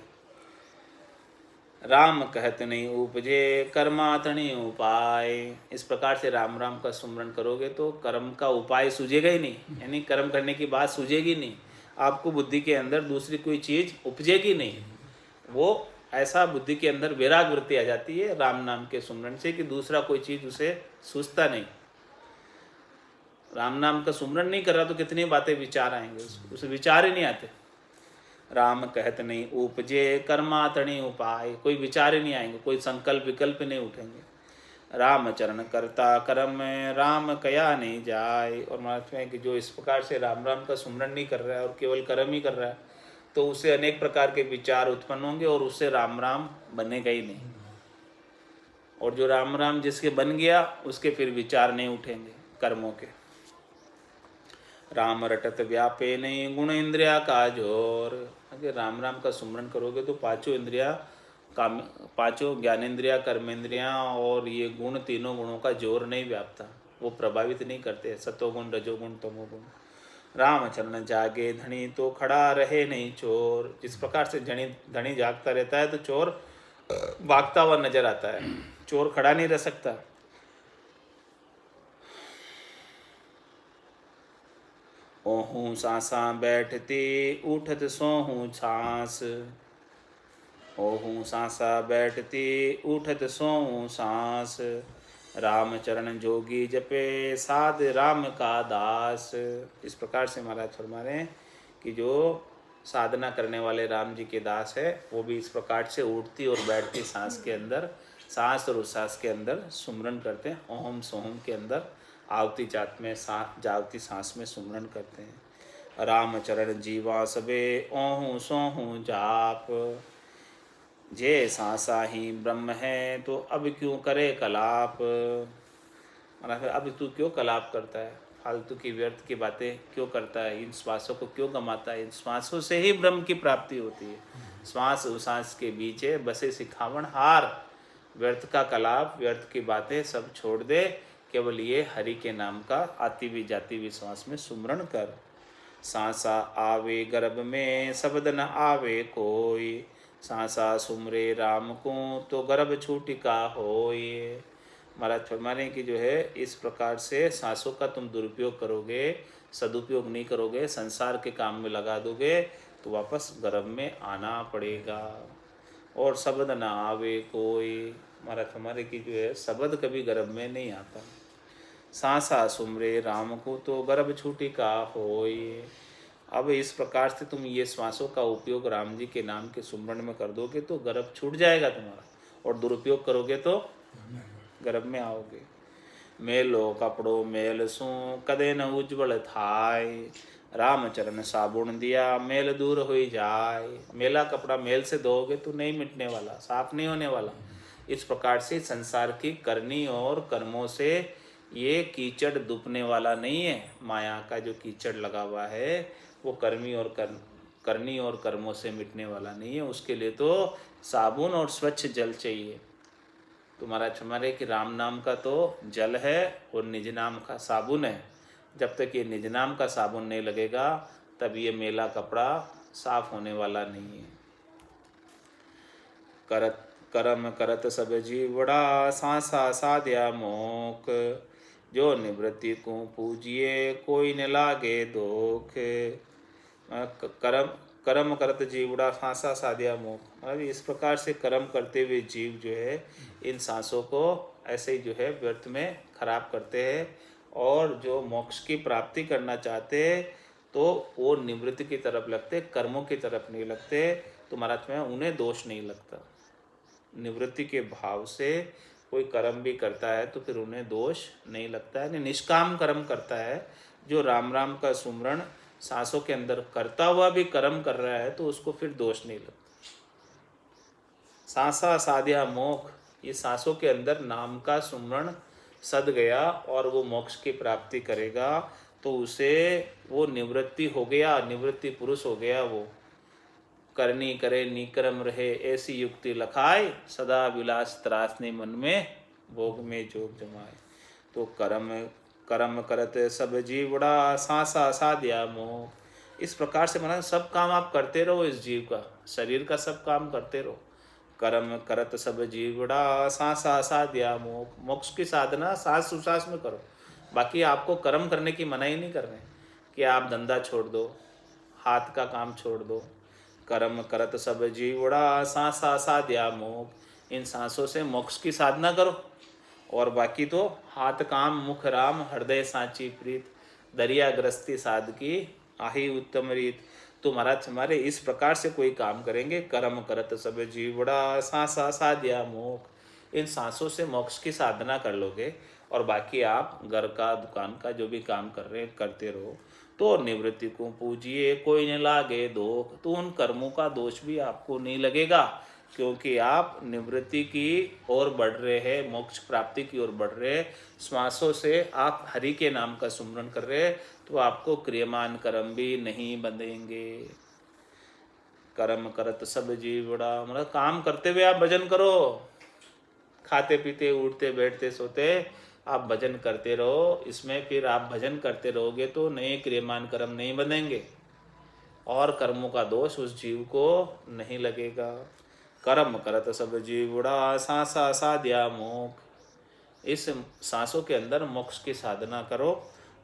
राम कहत नहीं उपजे, कर्मातणी उपाय। इस प्रकार से राम राम का सुमरन करोगे तो कर्म का उपाय सूझेगा ही नहीं, यानी कर्म करने की बात सूझेगी नहीं। आपको बुद्धि के अंदर दूसरी कोई चीज उपजेगी नहीं। वो ऐसा बुद्धि के अंदर वैराग वृत्ति आ जाती है राम नाम के सुमरन से कि दूसरा कोई चीज उसे सूझता नहीं। राम नाम का सुमरन नहीं कर रहा तो कितनी बातें विचार आएंगे, उसे विचार ही नहीं आते। राम कहत नहीं उपजे, कर्मातणी उपाय। कोई विचार ही नहीं आएंगे, कोई संकल्प विकल्प नहीं उठेंगे। राम चरण करता कर्म, राम कया नहीं जाए। और महाराज है कि जो इस प्रकार से राम राम का सुमरन नहीं कर रहा है और केवल कर्म ही कर रहा है तो उसे अनेक प्रकार के विचार उत्पन्न होंगे और उससे राम राम बनेगा ही नहीं। और जो राम राम जिसके बन गया उसके फिर विचार नहीं उठेंगे कर्मों के। राम रटत व्यापे नहीं, गुण इंद्रिया का जोर। अगर राम राम का सुमरन करोगे तो पांचों इंद्रिया, काम, पांचों ज्ञानेन्द्रिया, कर्मेंद्रियाँ और ये गुण, तीनों गुणों का जोर नहीं व्यापता, वो प्रभावित नहीं करते। सतोगुण रजोगुण तमोगुण। राम चरण जागे धनी, तो खड़ा रहे नहीं चोर। जिस प्रकार से धनी जागता रहता है तो चोर भागता हुआ नजर आता है, चोर खड़ा नहीं रह सकता। ओहूँ सांसा बैठती, उठत सोहूँ छास। ओहूँ सांसा बैठती, उठत सोहूँ सांस। राम चरण जोगी जपे, साध राम का दास। इस प्रकार से महाराज फरमा रहे हैं कि जो साधना करने वाले राम जी के दास है वो भी इस प्रकार से उठती और बैठती सांस के अंदर, सांस और उच्छ्वास के अंदर सुमरन करते हैं। ओम सोहम के अंदर आवती जागती सांस में सुमरन करते हैं। राम चरण जीवा सबे, ओहूँ सोहूँ जाप। जे सांसा ही ब्रह्म है, तो अब क्यों करे कलाप। अब तू क्यों कलाप करता है, फालतू की व्यर्थ की बातें क्यों करता है, इन श्वासों को क्यों गमाता है। इन श्वासों से ही ब्रह्म की प्राप्ति होती है। श्वास उश्वास के बीच है बसे सिखावन हार। व्यर्थ का कलाप, व्यर्थ की बातें सब छोड़ दे, केवल ये हरि के नाम का आती भी जाती भी श्वास में सुमरण कर। सांसा आवे गर्भ में, शब्द न आवे कोई। सांसा सुमरे राम को, तो गर्भ छूटी का होय। महाराज फरमाने की जो है इस प्रकार से सांसों का तुम दुरुपयोग करोगे, सदुपयोग नहीं करोगे, संसार के काम में लगा दोगे तो वापस गर्भ में आना पड़ेगा। और शब्द ना आवे कोई। महाराज फरमाने की जो है शब्द कभी गर्भ में नहीं आता। सांसा सुमरे राम को, तो गर्भ छूटी का होय। अब इस प्रकार से तुम ये श्वासों का उपयोग राम जी के नाम के सुमरण में कर दोगे तो गर्भ छूट जाएगा तुम्हारा, और दुरुपयोग करोगे तो गर्भ में आओगे। मेलो कपड़ो मेल सू, कदे न उज्ज्वल थाय। राम चरण साबुन दिया, मेल दूर हो जाए। मेला कपड़ा मेल से धोओगे तो नहीं मिटने वाला, साफ नहीं होने वाला। इस प्रकार से संसार की करनी और कर्मों से ये कीचड़ दुपने वाला नहीं है। माया का जो कीचड़ लगा हुआ है वो करनी और कर्मों से मिटने वाला नहीं है। उसके लिए तो साबुन और स्वच्छ जल चाहिए। तुम्हारा हमारे कि राम नाम का तो जल है और निज नाम का साबुन है। जब तक ये निज नाम का साबुन नहीं लगेगा तब ये मेला कपड़ा साफ होने वाला नहीं है। करत करम करत सब जीवड़ा, सांसा साध्या मोख। जो निवृत्ति को पूजिए, कोई न लागे दोख। कर्म कर्म करत जीवड़ा, सांसा साध्या मोख। मतलब इस प्रकार से कर्म करते हुए जीव जो है इन सांसों को ऐसे ही जो है व्यर्थ में खराब करते हैं, और जो मोक्ष की प्राप्ति करना चाहते हैं तो वो निवृत्ति की तरफ लगते, कर्मों की तरफ नहीं लगते। तो महाराज में उन्हें दोष नहीं लगता। निवृत्ति के भाव से कोई कर्म भी करता है तो फिर उन्हें दोष नहीं लगता है। निष्काम कर्म करता है, जो राम राम का सुमरण सांसों के अंदर करता हुआ भी कर्म कर रहा है तो उसको फिर दोष नहीं लगता। सांसा साध्या मोक्ष, ये सांसों के अंदर नाम का सुमरण सद गया और वो मोक्ष की प्राप्ति करेगा तो उसे वो निवृत्ति हो गया, निवृत्ति पुरुष हो गया। वो करनी करे निक्रम रहे, ऐसी युक्ति लखाए, सदा विलास त्रासने मन में, भोग में जोग जमाए। तो कर्म कर्म करत सब जीवड़ा, सांसा साध्या मोह। इस प्रकार से मतलब सब काम आप करते रहो, इस जीव का शरीर का सब काम करते रहो। कर्म करत सब जीवड़ा, सांसा साध्या मोह। मोक्ष की साधना सांस सुसास में करो। बाकी आपको कर्म करने की मनाही नहीं कर रहे कि आप धंधा छोड़ दो, हाथ का काम छोड़ दो। कर्म करत सब जीवड़ा, सांसा साध्या मोक्ष। इन सांसों से मोक्ष की साधना करो, और बाकी तो हाथ काम मुख राम, हृदय सांची प्रीत, दरिया ग्रस्ती साधकी आही उत्तम रीत। तो महाराज हमारे इस प्रकार से कोई काम करेंगे, कर्म करत सब जीवड़ा, सांसा साध्या मोक्ष। इन सांसों से मोक्ष की साधना कर लोगे, और बाकी आप घर का दुकान का जो भी काम कर रहे हैं करते रहो। तो निवृत्ति को पूजिए, कोई न लागे दोष। तो उन कर्मों का दोष भी आपको नहीं लगेगा, क्योंकि आप निवृत्ति की ओर बढ़ रहे हैं, मोक्ष प्राप्ति की ओर बढ़ रहे हैं। श्वासों से आप हरि के नाम का सुमरण कर रहे हैं, तो आपको क्रियमान कर्म भी नहीं बंधेंगे। कर्म करत सब जीवड़ा, मतलब काम करते हुए आप भजन करो, खाते पीते उठते बैठते सोते आप भजन करते रहो। इसमें फिर आप भजन करते रहोगे तो नए क्रियमान कर्म नहीं बनेंगे, और कर्मों का दोष उस जीव को नहीं लगेगा। कर्म करत सब जीवड़ा, सांसा साध्या मोक्ष। इस सांसों के अंदर मोक्ष की साधना करो,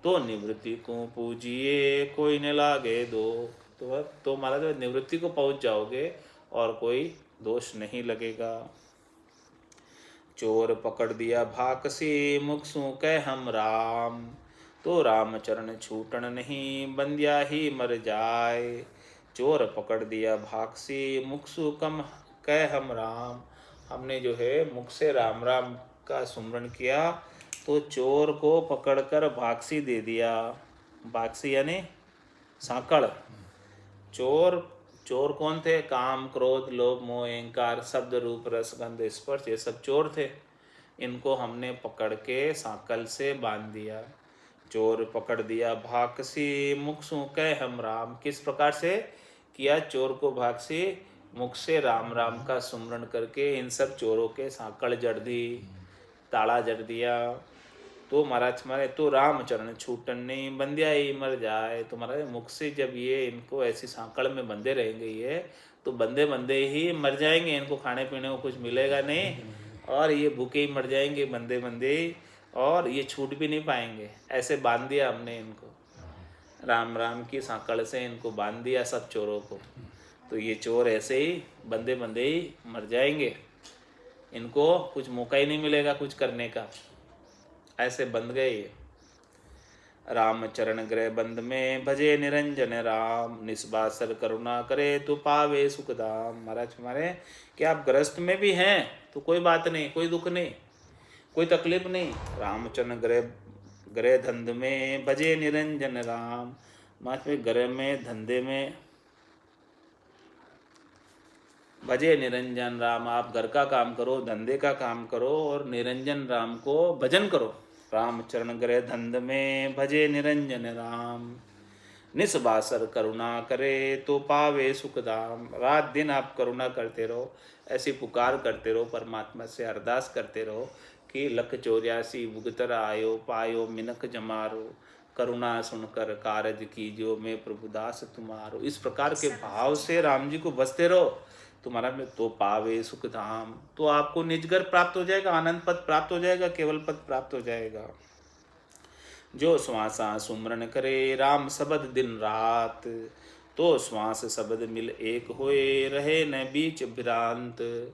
तो निवृत्ति को पूजिए, कोई न लागे दो। तो महाराज निवृत्ति को पहुंच जाओगे और कोई दोष नहीं लगेगा। चोर पकड़ दिया भाकसी, मुखसु कह हम राम। तो राम चरण छूटन नहीं, बंदिया ही मर जाए। चोर पकड़ दिया भाकसी, मुखसु कम कह हम राम। हमने जो है मुख से राम राम का सुमरण किया, तो चोर को पकड़कर भाकसी दे दिया। भाकसी यानी सांकड़। चोर कौन थे? काम क्रोध लोभ मोह अहंकार, शब्द रूप रस गंध स्पर्श, ये सब चोर थे। इनको हमने पकड़ के सांकल से बांध दिया। चोर पकड़ दिया भाकसी, मुख सु कह हम राम। किस प्रकार से किया? चोर को भाकसी, मुख से राम राम का सुमरण करके इन सब चोरों के सांकड़ जड़ दी, ताला जड़ दिया। तो महाराज हमारे तो राम चरण छूटन नहीं, बंदिया ही मर जाए। तो महाराज मुख से जब ये इनको ऐसी सांकड़ में बंधे रहेंगे ये, तो बंदे बंदे ही मर जाएंगे। इनको खाने पीने को कुछ मिलेगा नहीं, और ये भूखे ही मर जाएंगे बंदे बंदे ही, और ये छूट भी नहीं पाएंगे। ऐसे बांध दिया हमने इनको, राम राम की सांकड़ से इनको बांध दिया सब चोरों को। तो ये चोर ऐसे ही बंदे बंदे ही मर जाएंगे, इनको कुछ मौका ही नहीं मिलेगा कुछ करने का। ऐसे बंध गए। राम चरण ग्रह बंद में, भजे निरंजन राम। निस्बासर करुणा करे, तो पावे सुखदाम। महाराज हमारे कि आप ग्रस्त में भी हैं तो कोई बात नहीं, कोई दुख नहीं, कोई तकलीफ नहीं। रामचरण ग्रह धंध में, भजे निरंजन राम। महाराज में ग्रह में धंधे में भजे निरंजन राम। आप घर का काम करो, धंधे का काम करो, और निरंजन राम को भजन करो। राम चरण ग्रह धंध में, भजे निरंजन राम। निस्बासर करुणा करे, तो पावे सुखदाम। रात दिन आप करुणा करते रहो, ऐसी पुकार करते रहो, परमात्मा से अरदास करते रहो कि लख 84 भुगतर आयो, पायो मिनख जमारो। करुणा सुनकर कारज कीजियो, मैं प्रभुदास तुम्हारो। इस प्रकार के भाव से राम जी को बसते रहो, तुम्हारा में तो पावे सुख धाम, तो आपको निजगर प्राप्त हो जाएगा, आनंद पद प्राप्त हो जाएगा, केवल पद प्राप्त हो जाएगा। जो श्वासा सुमरन करे राम शब्द दिन रात, तो श्वास शब्द मिल एक होए रहे न बीच भ्रांत।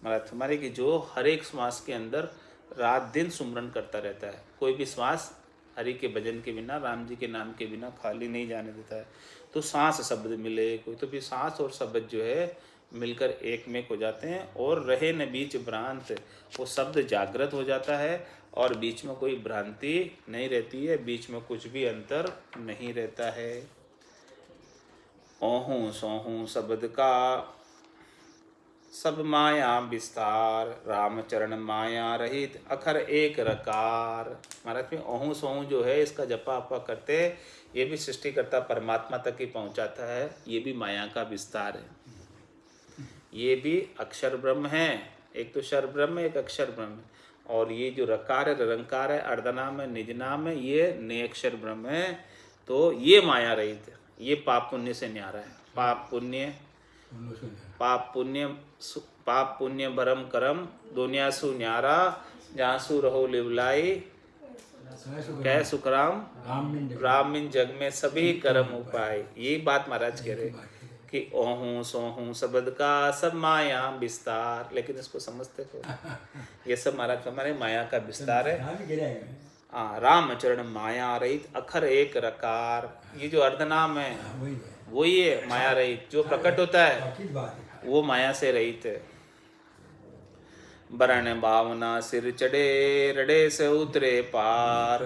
महाराज हमारे कि जो हर एक श्वास के अंदर रात दिन सुमरन करता रहता है, कोई भी श्वास हरि के भजन के बिना, राम जी के नाम के बिना खाली नहीं जाने देता है। तो सांस शब्द मिले, कोई तो भी सांस और शब्द जो है मिलकर एक में हो जाते हैं, और रहे न बीच भ्रांत, वो शब्द जागृत हो जाता है और बीच में कोई भ्रांति नहीं रहती है, बीच में कुछ भी अंतर नहीं रहता है। ओहूँ सोहूँ शब्द का सब माया विस्तार, रामचरण माया रहित अखर एक रकार। महाराज में ओहूँ सोहूँ जो है इसका जपा अपा करते, ये भी सृष्टिकर्ता परमात्मा तक ही पहुँचाता है, ये भी माया का विस्तार है। ये भी अक्षर ब्रह्म है, एक तो शर ब्रह्म है, एक अक्षर ब्रह्म है। और ये जो रकार है, निरंकार है, अर्धनाम है, निजनाम है, ये नियक्षर ब्रह्म है। तो ये माया रहित है, ये पाप पुण्य से न्यारा है। पाप पुण्य भरम करम, दुनिया सु न्यारा, जहाँ सु रहो लिवलाई, कह सुखराम राम मिन जग में सभी कर्म उपाय। ये बात महाराज कह रहे कि ओहूँ सोहूँ शब्द का सब माया विस्तार, लेकिन इसको समझते को ये सब महाराज हमारे माया का विस्तार है। रामचरण माया रहित अखर एक रकार, ये जो अर्धनाम है वही है माया रहित, जो प्रकट होता है वो माया से रहित है। बरण भावना सिर चढ़े, रड़े से उतरे पार,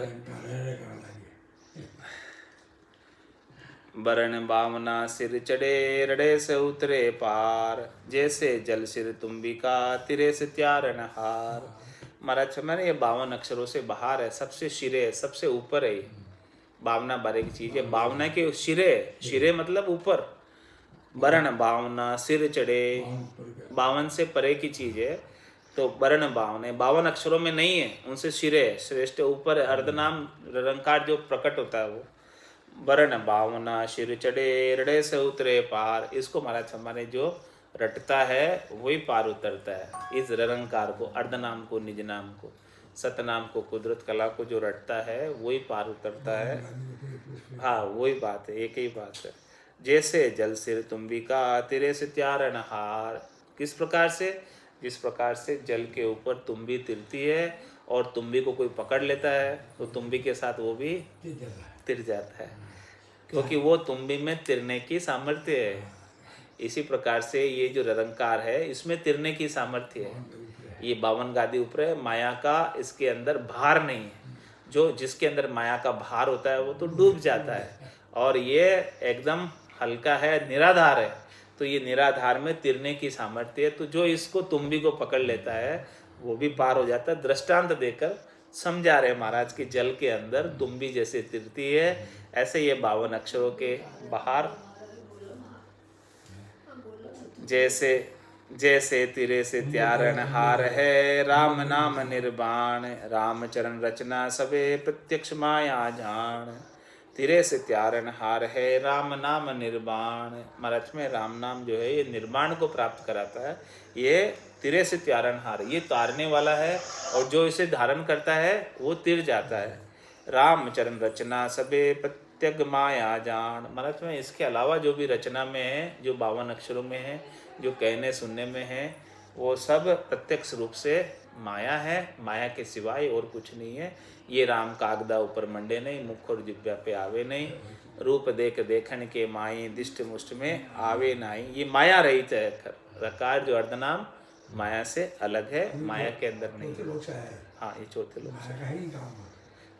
बरण भावना सिर चढ़े, रड़े से उतरे पार, जैसे जल सिर तुम्बिका तिरे से त्यारन हार। महाराज हमारे ये 52 अक्षरों से बाहर है, सबसे शिरे है, सबसे ऊपर है। भावना बारे की चीज है, भावना के शिरे, शिरे मतलब ऊपर। बरण भावना सिर चढ़े, 52 से परे की चीज है। तो बरण भावना 52 अक्षरों में नहीं है, उनसे शिरे श्रेष्ठ ऊपर है। अर्धनाम निरंकार जो प्रकट होता है वो। बरण भावना शिर चढ़े, रड़े से उतरे पार, इसको महाराज हमारे जो रटता है वही पार उतरता है। इस निरंकार को, अर्धनाम को, निज नाम को, सतनाम को, कुदरत कला को जो रटता है वही पार उतरता है। हाँ वही बात है, एक ही बात है। जैसे जल सिर तुम्बिका तिरे से त्यारन हार, किस प्रकार से? जिस प्रकार से जल के ऊपर तुम्बी तिरती है और तुम्बी को कोई पकड़ लेता है तो तुम्बी के साथ वो भी तिर जाता है, क्योंकि वो तुम्बी में तिरने की सामर्थ्य है। इसी प्रकार से ये जो निरंकार है इसमें तिरने की सामर्थ्य है। ये 52 गादी ऊपर है, माया का इसके अंदर भार नहीं है। जो जिसके अंदर माया का भार होता है वो तो डूब जाता है, और ये एकदम हल्का है, निराधार है। तो ये निराधार में तिरने की सामर्थ्य है। तो जो इसको तुम्बी को पकड़ लेता है वो भी पार हो जाता है। दृष्टांत देकर समझा रहे महाराज कि जल के अंदर तुम्बी जैसे तिरती है, ऐसे ये 52 अक्षरों के बाहर जैसे जैसे तिरे से त्यारन हार है, राम नाम निर्वाण, राम चरण रचना सबे प्रत्यक्ष माया जान। तिरे से त्यारन हार है, राम नाम निर्वाण। महाराज में राम नाम जो है ये निर्माण को प्राप्त कराता है। ये तिरे से त्यारन हार, ये तारने वाला है, और जो इसे धारण करता है वो तिर जाता है। राम चरण रचना सबे प्रत्यग माया जान। महाराज में इसके अलावा जो भी रचना में है, जो 52 अक्षरों में है, जो कहने सुनने में है, वो सब प्रत्यक्ष रूप से माया है। माया के सिवाय और कुछ नहीं है। ये राम कागदा ऊपर मंडे नहीं, मुख और जिब्या पे आवे नहीं, रूप देख देखन के माई दिष्ट मुष्ट में आवे नहीं। ये माया रहित है। रकार जो अर्धनाम माया से अलग है, माया के अंदर नहीं है। हाँ ये चौथे लोक से।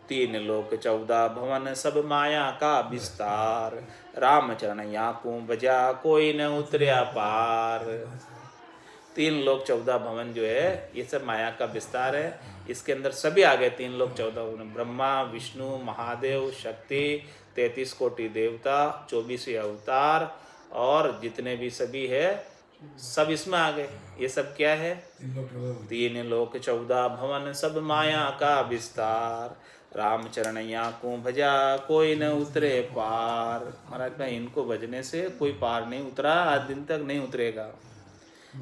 3 लोक 14 भवन सब माया का विस्तार, राम चरण याकू बजा कोई न उतरिया पार। 3 लोक 14 भवन जो है ये सब माया का विस्तार है। इसके अंदर सभी आ गए 3 लोक 14 भवन, ब्रह्मा विष्णु महादेव शक्ति 33 कोटि देवता 24 अवतार और जितने भी सभी है सब इसमें आ गए। ये सब क्या है? 3 लोक 14 भवन सब माया का विस्तार, राम चरण याकू भजा कोई न उतरे पार। महाराज भाई इनको भजने से कोई पार नहीं उतरा, आज दिन तक नहीं उतरेगा।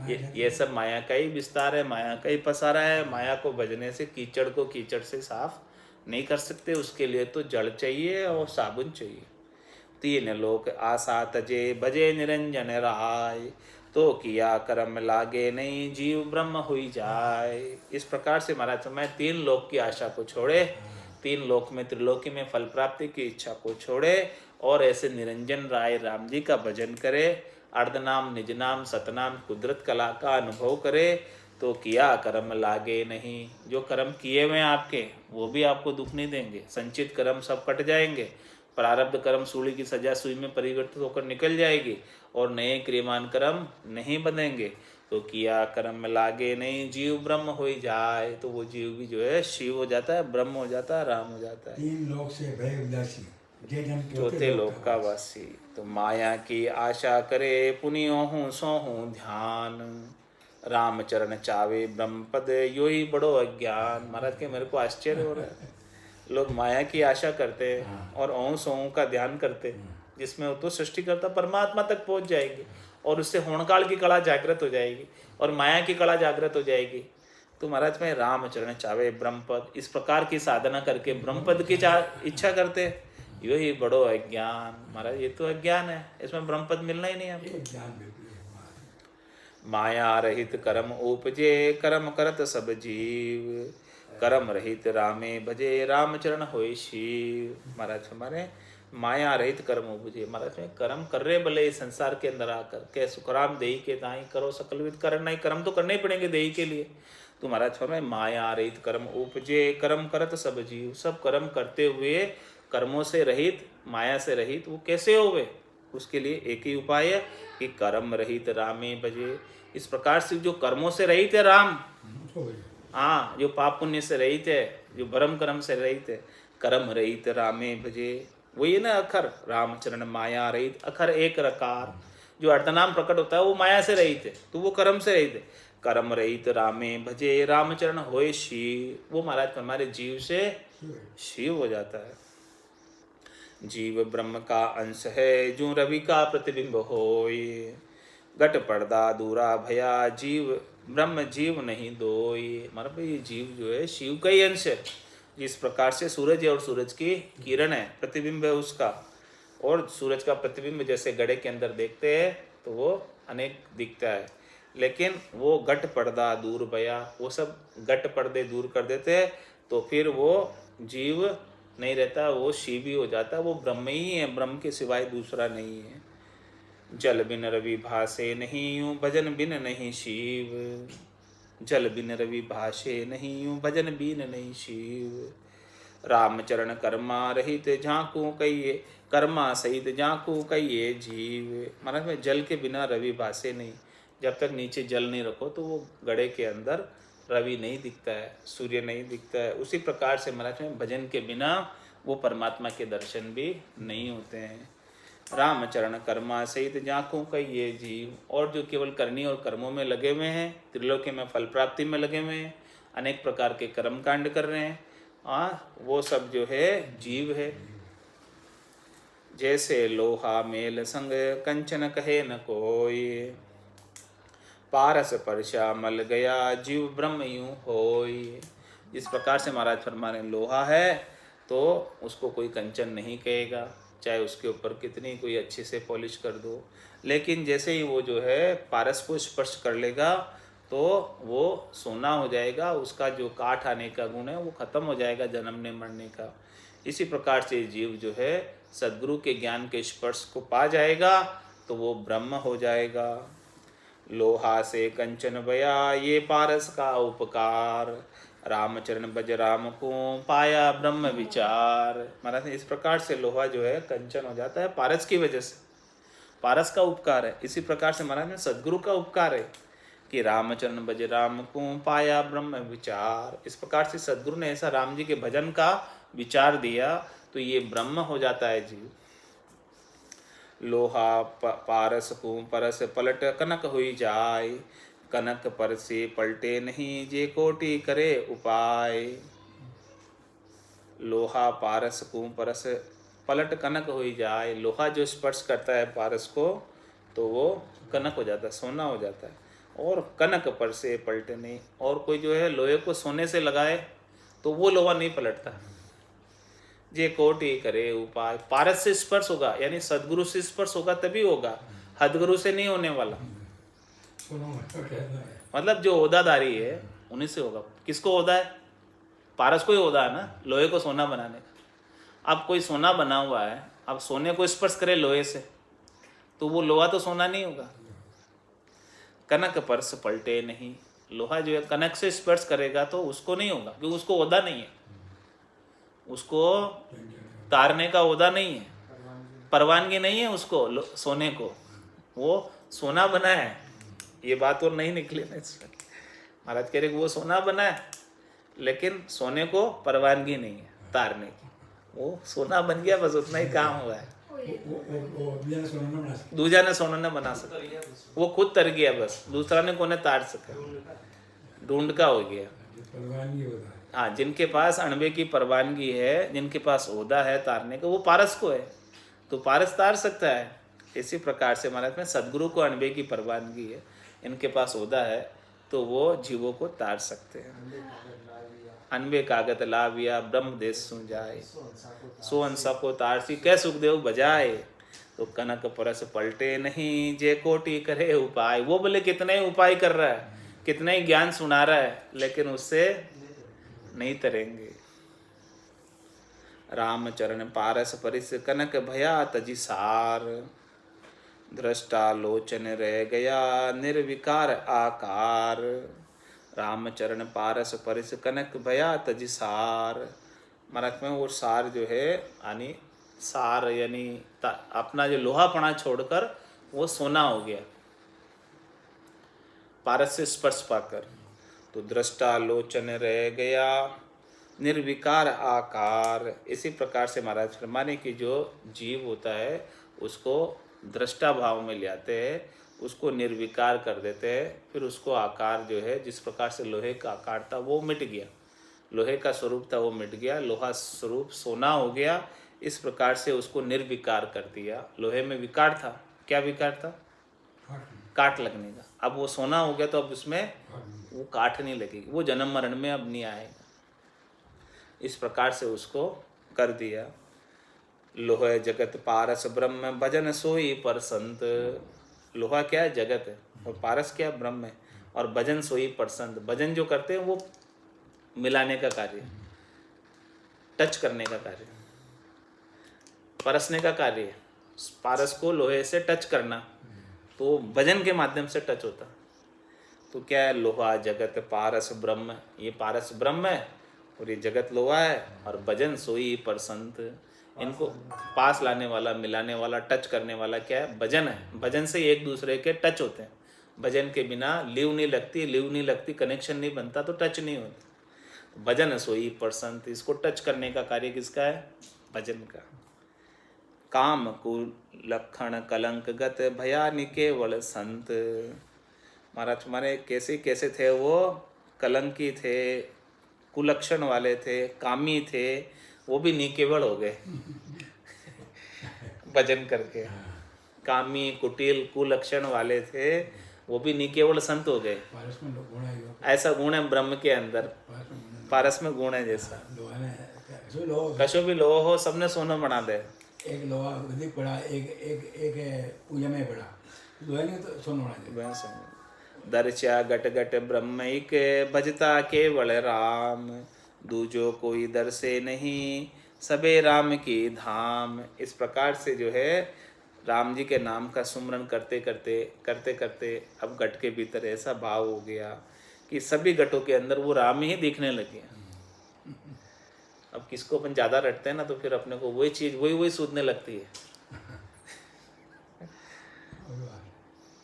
ये सब माया का ही विस्तार है, माया का ही पसारा है। माया को भजने से कीचड़ को कीचड़ से साफ नहीं कर सकते, उसके लिए तो जड़ चाहिए और साबुन चाहिए। तीन लोक आशा तजे भजे निरंजन राय, तो किया कर्म लागे नहीं जीव ब्रह्म हुई जाए। इस प्रकार से महाराज मैं तीन लोक की आशा को छोड़े, तीन लोक में त्रिलोकी में फल प्राप्ति की इच्छा को छोड़े और ऐसे निरंजन राय राम जी का भजन करे, अर्धनाम निज नाम सतनाम कुदरत कला का अनुभव करे, तो किया कर्म लागे नहीं। जो कर्म किए हुए हैं आपके वो भी आपको दुख नहीं देंगे, संचित कर्म सब कट जाएंगे, प्रारब्ध कर्म सूली की सजा सुई में परिवर्तित होकर निकल जाएगी और नए क्रियमान कर्म नहीं बनेंगे। तो किया कर्म लागे नहीं जीव ब्रह्म हो जाए, तो वो जीव भी जो है शिव हो जाता है, ब्रह्म हो जाता है, राम हो जाता है। तीन लोक से भय उदासी, चौथे लोक का वासी। तो माया की आशा करे पुनियो हूँ सो हूँ ध्यान, राम चरण चावे ब्रह्म पद यो ही बड़ो अज्ञान। महाराज के मेरे को आश्चर्य हो रहा है, लोग माया की आशा करते हैं और ओं सों का ध्यान करते हैं, जिसमें वो तो सृष्टिकर्ता परमात्मा तक पहुंच जाएगी और उससे होणकाल की कला जागृत हो जाएगी और माया की कला जागृत हो जाएगी। तो महाराज में राम चरण चावे ब्रह्मपद, इस प्रकार की साधना करके ब्रह्मपद की इच्छा करते, यो ही बड़ो अज्ञान। महाराज ये तो अज्ञान है, इसमें ब्रह्मपद मिलना ही नहीं हमको। माया रहित कर्म उपजे कर्म करत सब जीव, कर्म रहित रामे भजे राम चरण होय शिव। महाराज हमारे माया रहित कर्म उपजे, महाराज में कर्म कर रहे भले इस संसार के अंदर आकर के सुखराम देही के दाई करो सकलविद कर्म, नहीं कर्म तो करने ही पड़ेंगे देही के लिए। तो महाराज फरमाए माया रहित कर्म उपजे कर्म करत सब जीव, सब कर्म करते हुए कर्मों से रहित माया से रहित वो कैसे होवे, उसके लिए एक ही उपाय है कि कर्म रहित रामे भजे। इस प्रकार से जो कर्मों से रहित है राम, हाँ जो पाप पुण्य से रहित है, जो भरम कर्म से रहित है, कर्म रहित रामे भजे, वही है ना अखर रामचरण माया रहित, अखर एक रकार, जो अर्धनाम प्रकट होता है वो माया से रहित है, तो वो कर्म से रहित है। कर्म रहित रामे भजे रामचरण होए शिव, वो महाराज हमारे जीव से शिव हो जाता है। जीव ब्रह्म का अंश है जो रवि का प्रतिबिंब होए, घट पर्दा दूरा भया जीव ब्रह्म जीव नहीं दोई। मतलब ये जीव जो है शिव का ही अंश है, जिस प्रकार से सूरज है और सूरज की किरण है, प्रतिबिंब है उसका, और सूरज का प्रतिबिंब जैसे घड़े के अंदर देखते हैं तो वो अनेक दिखता है, लेकिन वो घट पर्दा दूर भया, वो सब घट पर्दे दूर कर देते हैं तो फिर वो जीव नहीं रहता, वो शिव ही हो जाता है, वो ब्रह्म ही है, ब्रह्म के सिवाय दूसरा नहीं है। जल बिन रवि भासे नहीं यूं भजन बिन नहीं शिव, जल बिन रवि भाषे नहीं यूं भजन बिन नहीं शिव। रामचरण कर्मा रहित झांकू कहिए, कर्मा सहित झांकू कहिए जीव। महाराज में जल के बिना रवि भासे नहीं, जब तक नीचे जल नहीं रखो तो वो घड़े के अंदर रवि नहीं दिखता है, सूर्य नहीं दिखता है। उसी प्रकार से महाराज में भजन के बिना वो परमात्मा के दर्शन भी नहीं होते हैं। रामचरण कर्मा सहित झांकू कहिए जीव, और जो केवल करनी और कर्मों में लगे हुए हैं, त्रिलोकी में फल प्राप्ति में लगे हुए हैं, अनेक प्रकार के कर्म कांड कर रहे हैं, वो सब जो है जीव है। जैसे लोहा मेल संग कंचन कहे न कोई, पारस परशा मल गया जीव ब्रह्म यूं होई। इस प्रकार से महाराज फरमाने लोहा है तो उसको कोई कंचन नहीं कहेगा, चाहे उसके ऊपर कितनी कोई अच्छे से पॉलिश कर दो, लेकिन जैसे ही वो जो है पारस को स्पर्श कर लेगा तो वो सोना हो जाएगा, उसका जो काठ आने का गुण है वो खत्म हो जाएगा जन्मने मरने का। इसी प्रकार से जीव जो है सद्गुरु के ज्ञान के स्पर्श को पा जाएगा तो वो ब्रह्म हो जाएगा। लोहा से कंचन बया ये पारस का उपकार, रामचरण बज राम को पाया ब्रह्म विचार। महाराज इस प्रकार से लोहा जो है कंचन हो जाता है पारस की वजह से, पारस का उपकार है। इसी प्रकार से महाराज में सद्गुरु का उपकार है कि रामचरण बज राम को पाया ब्रह्म विचार। इस प्रकार से सद्गुरु ने ऐसा राम जी के भजन का विचार दिया तो ये ब्रह्म हो जाता है जीव। लोहा पारस को परस पलट कनक हुई जाय, कनक पर से पलटे नहीं जे कोटि करे उपाय। लोहा पारस को परस पलट कनक हुई जाए, लोहा जो स्पर्श करता है पारस को तो वो कनक हो जाता है, सोना हो जाता है, और कनक पर से पलटे नहीं। और कोई जो है लोहे को सोने से लगाए तो वो लोहा नहीं पलटता। जे कोटि करे उपाय, पारस से स्पर्श होगा यानी सदगुरु से स्पर्श होगा तभी होगा, हदगुरु से नहीं होने वाला। मतलब जो ओदादारी है उन्हीं से होगा। किसको ओदा है? पारस को ही ओदा है ना, लोहे को सोना बनाने का। अब कोई सोना बना हुआ है, अब सोने को स्पर्श करे लोहे से तो वो लोहा तो सोना नहीं होगा। कनक परस पलटे नहीं, लोहा जो है कनक से स्पर्श करेगा तो उसको नहीं होगा, क्योंकि उसको ओदा नहीं है, उसको तारने का ओदा नहीं है, परवानगी नहीं है उसको सोने को। वो सोना बना है, ये बात और नहीं निकली ना इसमें। महाराज कह रहे वो सोना बना है लेकिन सोने को परवानगी नहीं है तारने की। वो सोना बन गया, बस उतना ही काम हुआ है। दूजा ने सोना न बना सका, वो खुद तर गया, बस दूसरा ने कोने तार सका, ढूंढ का हो गया। हाँ, जिनके पास अणबे की परवानगी है, जिनके पास ओदा है तारने का, वो पारस को है तो पारस तार सकता है। इसी प्रकार से महाराज में सदगुरु को अणबे की परवानगी है, इनके पास ओदा है तो वो जीवों को तार सकते हैं। अनबे कागत लाविया ब्रह्म देश सु जाए, सो अंसा को तारसी कै सुखदेव बजाए। तो कनक परस पलटे नहीं, जे कोटि करे उपाय। वो बोले कितने ही उपाय कर रहा है, कितने ही ज्ञान सुना रहा है, लेकिन उससे नहीं तरेंगे। रामचरण पारस परिस कनक भया तजी सार, दृष्टा लोचन रह गया निर्विकार आकार। रामचरण पारस परिस कनक भया तजी सार। महाराज में वो सार जो है यानी सार यानी अपना जो लोहापना छोड़कर वो सोना हो गया पारस से स्पर्श पाकर। तो दृष्टा लोचन रह गया निर्विकार आकार। इसी प्रकार से महाराज फरमाने की जो जीव होता है उसको दृष्टा भाव में ले आते हैं, उसको निर्विकार कर देते हैं, फिर उसको आकार जो है जिस प्रकार से लोहे का आकार था वो मिट गया, लोहे का स्वरूप था वो मिट गया, लोहा स्वरूप सोना हो गया। इस प्रकार से उसको निर्विकार कर दिया। लोहे में विकार था, क्या विकार था? काट लगने का। अब वो सोना हो गया तो अब उसमें वो काट नहीं लगेगी, वो जन्म मरण में अब नहीं आएगा। इस प्रकार से उसको कर दिया। लोहा जगत पारस ब्रह्म भजन सोई पर संत। लोहा क्या है? जगत है, और पारस क्या? ब्रह्म है, और भजन सोई पर संत। भजन जो करते हैं वो मिलाने का कार्य, टच करने का कार्य, परसने का कार्य है। पारस को लोहे से टच करना, तो भजन के माध्यम से टच होता। तो क्या है? लोहा जगत पारस ब्रह्म, ये पारस ब्रह्म है और ये जगत लोहा है, और भजन सोई पर संत। इनको पास लाने वाला, मिलाने वाला, टच करने वाला क्या है? भजन है। भजन से एक दूसरे के टच होते हैं। भजन के बिना लिव नहीं लगती, कनेक्शन नहीं बनता, तो टच नहीं होता। भजन सोई पर संत, इसको टच करने का कार्य किसका है? भजन का। काम कुलक्षण कलंक गत भयानि केवल संत। महाराज माने कैसे कैसे थे वो? कलंकी थे, कुलक्षण वाले थे, कामी थे, वो भी निकेवल हो गए भजन करके। कामी कुटिल कुलक्षण वाले थे, वो भी निकेवल संत हो गए। ऐसा गुण है ब्रह्म के अंदर, पारस में गुण है जैसा। कशो भी लोहा हो, सबने सोना बना दे। एक लोहा अधिक पड़ा, एक पूजा में पड़ा, लोहे ने तो सोना बना दे। दर्शा गट गट ब्रह्मिक भजता केवल राम, दूजो कोई दर्शे नहीं सबे राम की धाम। इस प्रकार से जो है राम जी के नाम का सुमरन करते करते अब गट के भीतर ऐसा भाव हो गया कि सभी गटों के अंदर वो राम ही दिखने लगे। अब किसको अपन ज़्यादा रटते हैं ना, तो फिर अपने को वही चीज़ वही सूझने लगती है।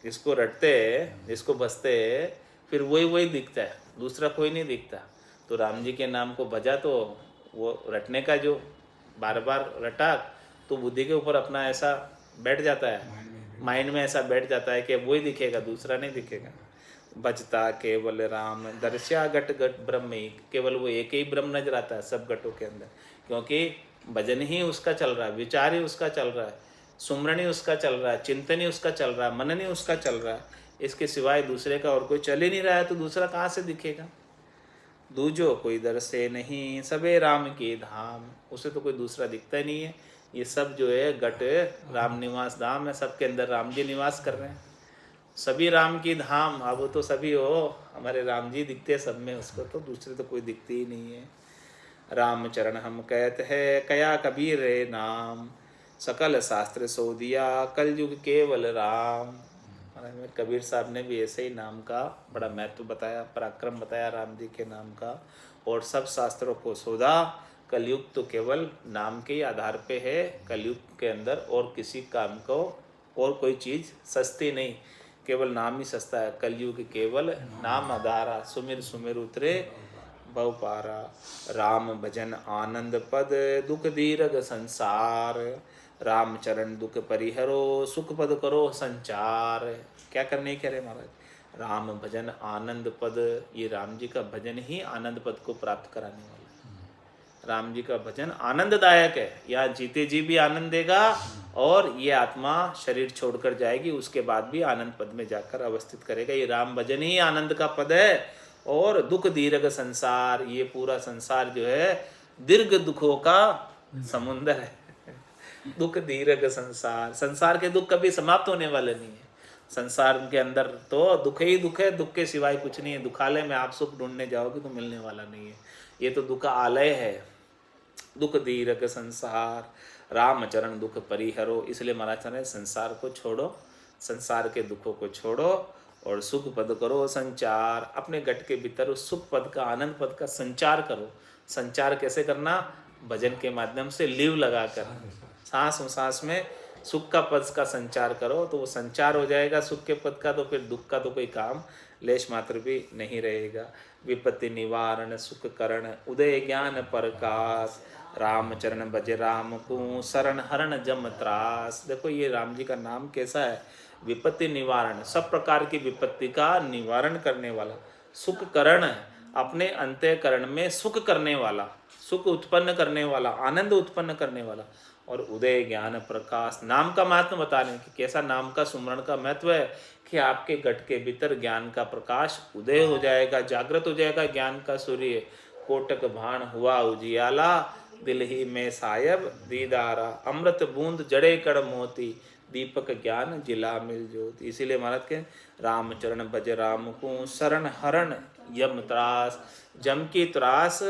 जिसको रटते हैं, जिसको बसते हैं, फिर वही दिखता है, दूसरा कोई नहीं दिखता। तो राम जी के नाम को भजा तो वो रटने का जो बार बार रटा तो बुद्धि के ऊपर अपना ऐसा बैठ जाता है, माइंड में ऐसा बैठ जाता है कि वही दिखेगा, दूसरा नहीं दिखेगा। भजता केवल राम दर्शा गट गट ब्रह्म ही, केवल वो एक ही ब्रह्म नजर आता है सब गटों के अंदर, क्योंकि भजन ही उसका चल रहा है, विचार ही उसका चल रहा है, सुमरण ही उसका चल रहा है, चिंतन ही उसका चल रहा है, मनन ही उसका चल रहा है। इसके सिवाय दूसरे का और कोई चल ही नहीं रहा है, तो दूसरा कहाँ से दिखेगा। दूजो कोई दर से नहीं, सबे राम के धाम, उसे तो कोई दूसरा दिखता ही नहीं है। ये सब जो है गट राम निवास धाम है, सबके अंदर राम जी निवास कर रहे हैं, सभी राम की धाम। अब तो सभी हो हमारे राम जी दिखते हैं सब में, उसको तो दूसरे तो कोई दिखते ही नहीं है। राम चरण हम कहते हैं, कया कबीर रे नाम, सकल शास्त्र सो दिया, कलयुग केवल राम। कबीर साहब ने भी ऐसे ही नाम का बड़ा महत्व बताया, पराक्रम बताया राम जी के नाम का, और सब शास्त्रों को शोधा। कलयुग तो केवल नाम के ही आधार पे है, कलयुग के अंदर और किसी काम को और कोई चीज़ सस्ती नहीं, केवल नाम ही सस्ता है। कलयुग केवल नाम आधारा, सुमिर सुमिर उतरे भव पारा। राम भजन आनंद पद, दुख दीर्घ संसार, राम चरण दुख परिहरो, सुख पद करो संचार। क्या करने कह रहे महाराज, राम भजन आनंद पद, ये राम जी का भजन ही आनंद पद को प्राप्त कराने वाला है। राम जी का भजन आनंददायक है, यहाँ जीते जी भी आनंद देगा, और ये आत्मा शरीर छोड़कर जाएगी उसके बाद भी आनंद पद में जाकर अवस्थित करेगा। ये राम भजन ही आनंद का पद है। और दुख दीर्घ संसार, ये पूरा संसार जो है दीर्घ दुखों का समुंदर है। दुख दीर्घ संसार, संसार के दुख कभी समाप्त होने वाले नहीं है। संसार के अंदर तो दुख ही दुख है, दुख के सिवाय कुछ नहीं है। दुखालय में आप सुख ढूंढने जाओगे तो मिलने वाला नहीं है, ये तो दुख आलय है। दुख दीर्घ संसार, रामचरण दुख परिहरो, इसलिए महाराज ने संसार को छोड़ो, संसार के दुखों को छोड़ो और सुख पद करो संचार। अपने गट के भीतर उस सुख पद का, आनंद पद का संचार करो। संचार कैसे करना, भजन के माध्यम से लीव लगाकर सांस में सुख का पद का संचार करो, तो वो संचार हो जाएगा सुख के पद का, तो फिर दुख का तो कोई काम लेश मात्र भी नहीं रहेगा। विपत्ति निवारण सुख करण, उदय ज्ञान प्रकाश, रामचरण भज राम को, शरण हरण जम त्रास। देखो ये राम जी का नाम कैसा है, विपत्ति निवारण, सब प्रकार की विपत्ति का निवारण करने वाला, सुख करण, अपने अंतःकरण में सुख करने वाला, सुख उत्पन्न करने वाला, आनंद उत्पन्न करने वाला, और उदय ज्ञान प्रकाश। नाम का महत्व बता रहे हैं कि कैसा नाम का सुमरण का महत्व है, कि आपके गट के भीतर ज्ञान का प्रकाश उदय हो जाएगा, जागृत हो जाएगा ज्ञान का सूर्य। कोटक भाण हुआ उजियाला, दिल ही में सायब दीदारा, अमृत बूंद जड़े कड़ मोती, दीपक ज्ञान जिला मिल ज्योति। इसीलिए महाराज के रामचरण भज राम को, शरण हरण यम त्रास, जम की त्रास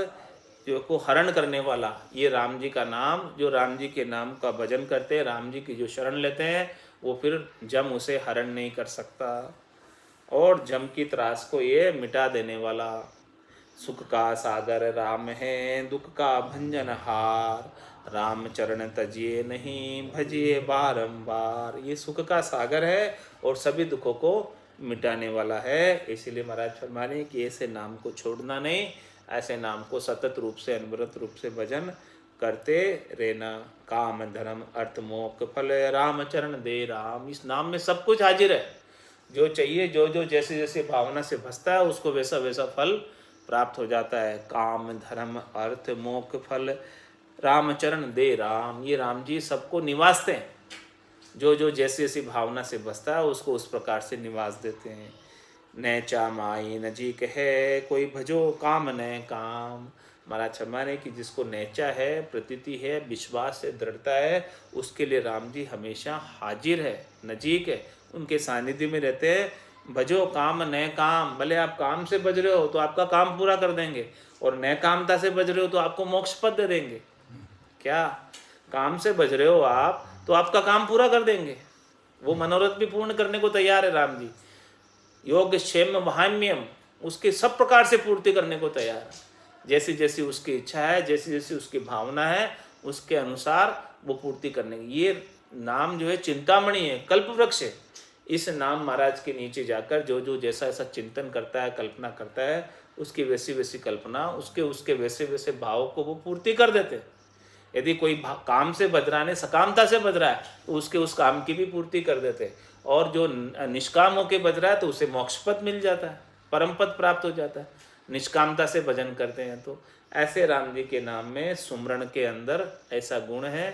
जो को हरण करने वाला, ये राम जी का नाम। जो राम जी के नाम का भजन करते हैं, राम जी की जो शरण लेते हैं, वो फिर जम उसे हरण नहीं कर सकता, और जम की त्रास को ये मिटा देने वाला। सुख का सागर राम है, दुख का भंजन हार, राम चरण तजिए नहीं, भजिए बारंबार। ये सुख का सागर है और सभी दुखों को मिटाने वाला है। इसीलिए महाराज फरमाने कि ऐसे नाम को छोड़ना नहीं, ऐसे नाम को सतत रूप से, अनवरत रूप से भजन करते रहना। काम धर्म अर्थ मोक्ष फल, राम चरण दे राम। इस नाम में सब कुछ हाजिर है, जो चाहिए, जो जो जैसे जैसे भावना से भजता है उसको वैसा वैसा फल प्राप्त हो जाता है। काम धर्म अर्थ मोक्ष फल, राम चरण दे राम। ये राम जी सबको निवासते हैं, जो जो जैसी जैसी भावना से बसता है उसको उस प्रकार से निवास देते हैं। नैचा माई नजीक है, कोई भजो काम न काम। महाराज फरमाने कि जिसको नैचा है, प्रतीति है, विश्वास है, दृढ़ता है, उसके लिए राम जी हमेशा हाजिर है, नजीक है, उनके सानिध्य में रहते हैं। भजो काम न काम, भले आप काम से बज रहे हो तो आपका काम पूरा कर देंगे, और न कामता से बज रहे हो तो आपको मोक्ष पद दे देंगे। क्या काम से बज रहे हो आप तो आपका काम पूरा कर देंगे, वो मनोरथ भी पूर्ण करने को तैयार है राम जी। योग क्षेम वहाम्यम, उसके सब प्रकार से पूर्ति करने को तैयार है। जैसी जैसी उसकी इच्छा है, जैसी जैसी उसकी भावना है, उसके अनुसार वो पूर्ति करने। ये नाम जो है चिंतामणि है, कल्प वृक्ष है। इस नाम महाराज के नीचे जाकर जो जो जैसा ऐसा चिंतन करता है, कल्पना करता है, उसकी वैसी वैसी कल्पना, उसके वैसे वैसे भाव को वो पूर्ति कर देते। यदि कोई काम से बज रहा है, सकामता से बज रहा है, तो उसके उस काम की भी पूर्ति कर देते। और जो निष्काम होके बज रहा है तो उसे मोक्ष पद मिल जाता है, परम पद प्राप्त हो जाता है, निष्कामता से भजन करते हैं। तो ऐसे राम जी के नाम में सुमरण के अंदर ऐसा गुण है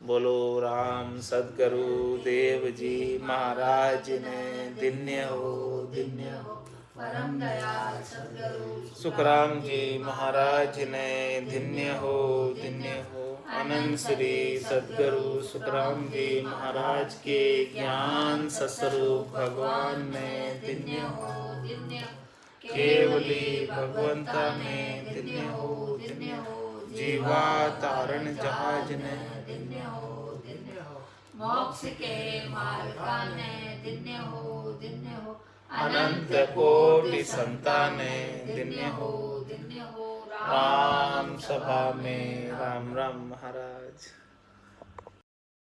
बोलो राम सद्गुरु देव जी महाराज ने धन्य हो धन्य हो। परम दयाल सद्गुरु सुखराम जी महाराज ने धन्य हो धन्य हो। अनंत श्री सद्गुरु सुखराम जी महाराज के ज्ञान सस्वरूप भगवान ने धन्य हो धन्य हो। केवली भगवंता ने धन्य हो धन्य हो। जीवा तारण जहाज ने धन्य हो धन्य हो। मोक्ष के मार्गा ने धन्य हो धन्य हो। अनंत कोटि संताने धन्य हो धन्य हो। राम सभा में राम राम महाराज।